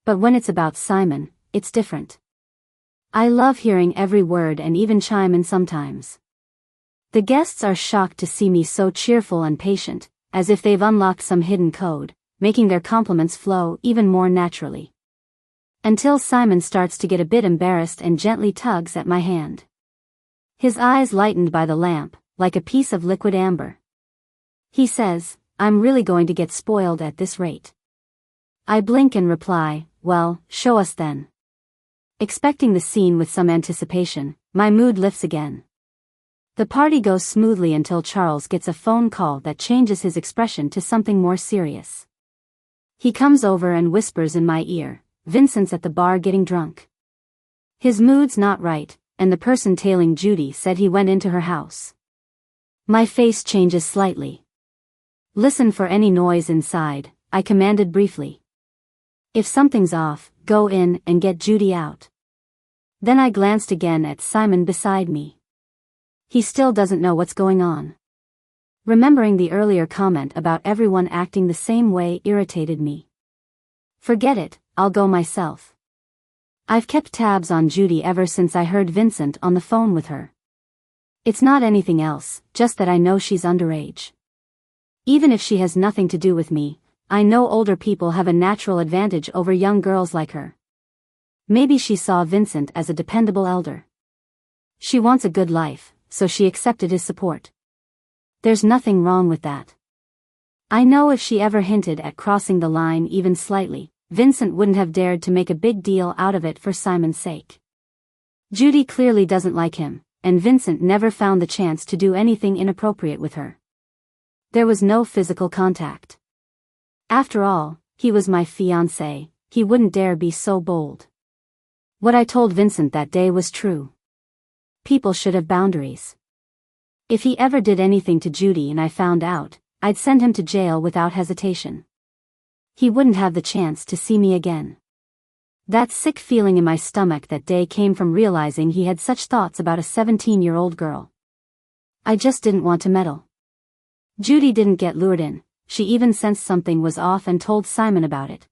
But when it's about Simon, it's different. I love hearing every word and even chime in sometimes. The guests are shocked to see me so cheerful and patient, as if they've unlocked some hidden code, making their compliments flow even more naturally. Until Simon starts to get a bit embarrassed and gently tugs at my hand. His eyes lightened by the lamp, like a piece of liquid amber. He says, "I'm really going to get spoiled at this rate." I blink and reply, "Well, show us then." Expecting the scene with some anticipation, my mood lifts again. The party goes smoothly until Charles gets a phone call that changes his expression to something more serious. He comes over and whispers in my ear, "Vincent's at the bar getting drunk. His mood's not right, and the person tailing Judy said he went into her house." My face changes slightly. "Listen for any noise inside," I commanded briefly. "If something's off, go in and get Judy out." Then I glanced again at Simon beside me. He still doesn't know what's going on. Remembering the earlier comment about everyone acting the same way irritated me. "Forget it, I'll go myself. I've kept tabs on Judy ever since I heard Vincent on the phone with her. It's not anything else, just that I know she's underage. Even if she has nothing to do with me, I know older people have a natural advantage over young girls like her. Maybe she saw Vincent as a dependable elder. She wants a good life, so she accepted his support. There's nothing wrong with that. I know if she ever hinted at crossing the line even slightly, Vincent wouldn't have dared to make a big deal out of it for Simon's sake. Judy clearly doesn't like him, and Vincent never found the chance to do anything inappropriate with her. There was no physical contact. After all, he was my fiancé, he wouldn't dare be so bold. What I told Vincent that day was true. People should have boundaries. If he ever did anything to Judy and I found out, I'd send him to jail without hesitation. He wouldn't have the chance to see me again. That sick feeling in my stomach that day came from realizing he had such thoughts about a 17-year-old girl. I just didn't want to meddle. Judy didn't get lured in, she even sensed something was off and told Simon about it.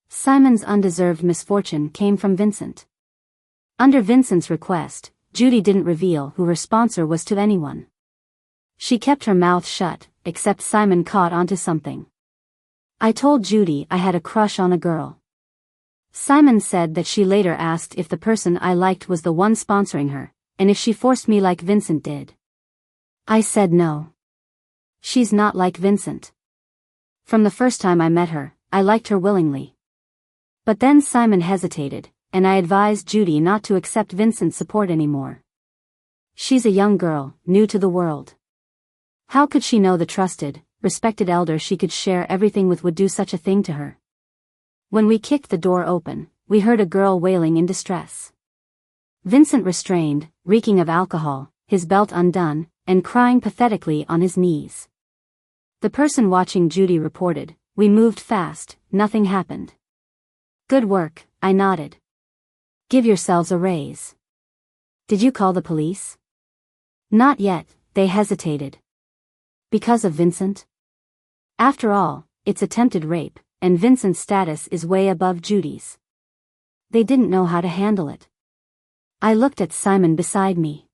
Simon's undeserved misfortune came from Vincent. Under Vincent's request, Judy didn't reveal who her sponsor was to anyone. She kept her mouth shut, except Simon caught onto something. I told Judy I had a crush on a girl. Simon said that she later asked if the person I liked was the one sponsoring her, and if she forced me like Vincent did. I said no. She's not like Vincent. From the first time I met her, I liked her willingly. But then Simon hesitated, and I advised Judy not to accept Vincent's support anymore. She's a young girl, new to the world. How could she know the trusted, respected elder she could share everything with would do such a thing to her? When we kicked the door open, we heard a girl wailing in distress. Vincent restrained, reeking of alcohol, his belt undone, and crying pathetically on his knees. The person watching Judy reported, "We moved fast, nothing happened." "Good work," I nodded. "Give yourselves a raise." "Did you call the police?" "Not yet," they hesitated. "Because of Vincent?" After all, it's attempted rape, and Vincent's status is way above Judy's. They didn't know how to handle it. I looked at Simon beside me.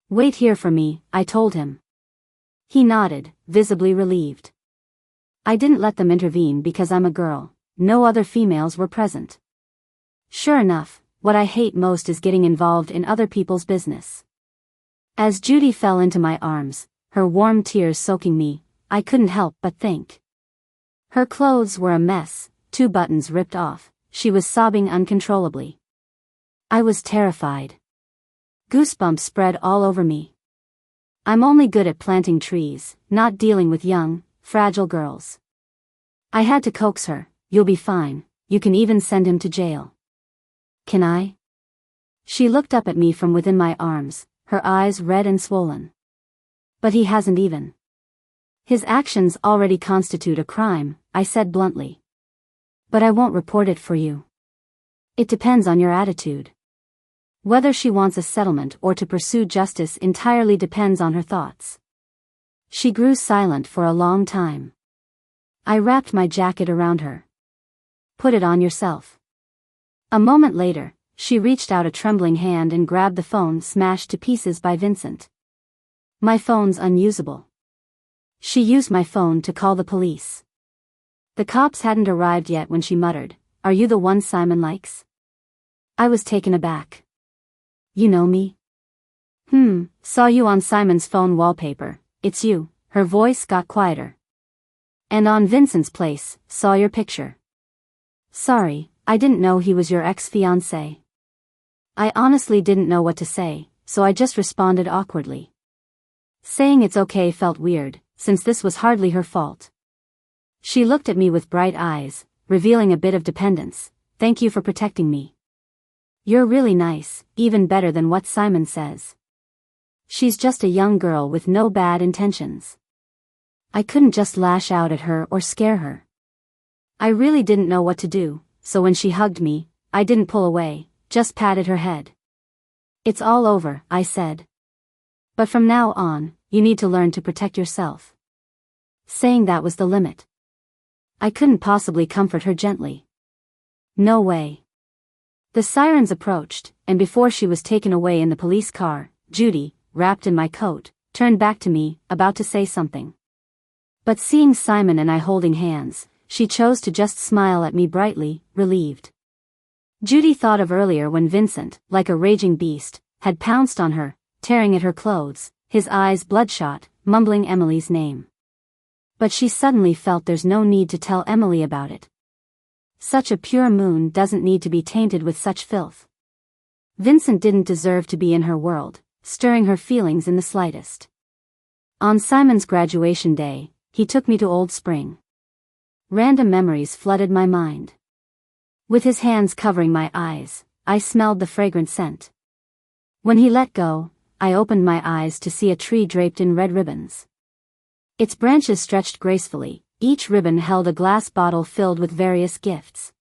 "Wait here for me," I told him. He nodded, visibly relieved. I didn't let them intervene because I'm a girl, no other females were present. Sure enough, what I hate most is getting involved in other people's business. As Judy fell into my arms, her warm tears soaking me, I couldn't help but think. Her clothes were a mess, 2 buttons ripped off, she was sobbing uncontrollably. I was terrified. Goosebumps spread all over me. I'm only good at planting trees, not dealing with young, fragile girls. I had to coax her, "You'll be fine, you can even send him to jail." "Can I?" She looked up at me from within my arms, her eyes red and swollen. But he hasn't even. His actions already constitute a crime, I said bluntly. But I won't report it for you. It depends on your attitude. Whether she wants a settlement or to pursue justice entirely depends on her thoughts. She grew silent for a long time. I wrapped my jacket around her. Put it on yourself. A moment later, she reached out a trembling hand and grabbed the phone smashed to pieces by Vincent. My phone's unusable. She used my phone to call the police. The cops hadn't arrived yet when she muttered, "Are you the one Simon likes?" I was taken aback. You know me? Saw you on Simon's phone wallpaper. It's you. Her voice got quieter. And on Vincent's place, saw your picture. Sorry, I didn't know he was your ex-fiancé. I honestly didn't know what to say, so I just responded awkwardly. Saying it's okay felt weird, since this was hardly her fault. She looked at me with bright eyes, revealing a bit of dependence. Thank you for protecting me. You're really nice, even better than what Simon says. She's just a young girl with no bad intentions. I couldn't just lash out at her or scare her. I really didn't know what to do, so when she hugged me, I didn't pull away, just patted her head. It's all over, I said. But from now on, you need to learn to protect yourself. Saying that was the limit. I couldn't possibly comfort her gently. No way. The sirens approached, and before she was taken away in the police car, Judy, wrapped in my coat, turned back to me, about to say something. But seeing Simon and I holding hands, she chose to just smile at me brightly, relieved. Judy thought of earlier when Vincent, like a raging beast, had pounced on her, tearing at her clothes, his eyes bloodshot, mumbling Emily's name. But she suddenly felt there's no need to tell Emily about it. Such a pure moon doesn't need to be tainted with such filth. Vincent didn't deserve to be in her world, stirring her feelings in the slightest. On Simon's graduation day, he took me to Old Spring. Random memories flooded my mind. With his hands covering my eyes, I smelled the fragrant scent. When he let go, I opened my eyes to see a tree draped in red ribbons. Its branches stretched gracefully. Each ribbon held a glass bottle filled with various gifts.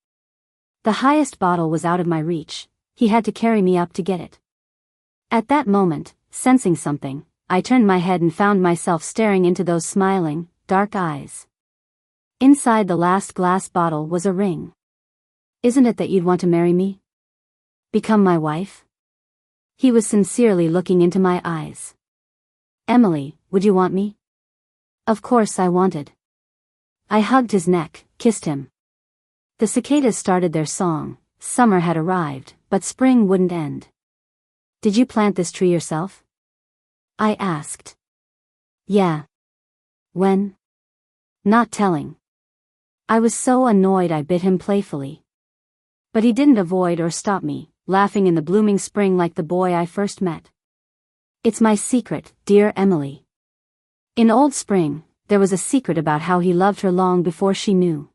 The highest bottle was out of my reach. He had to carry me up to get it. At that moment, sensing something, I turned my head and found myself staring into those smiling, dark eyes. Inside the last glass bottle was a ring. Isn't it that you'd want to marry me? Become my wife? He was sincerely looking into my eyes. Emily, would you want me? Of course I wanted. I hugged his neck, kissed him. The cicadas started their song. Summer had arrived, but spring wouldn't end. Did you plant this tree yourself? I asked. Yeah. When? Not telling. I was so annoyed I bit him playfully. But he didn't avoid or stop me, laughing in the blooming spring like the boy I first met. It's my secret, dear Emily. In Old Spring, there was a secret about how he loved her long before she knew.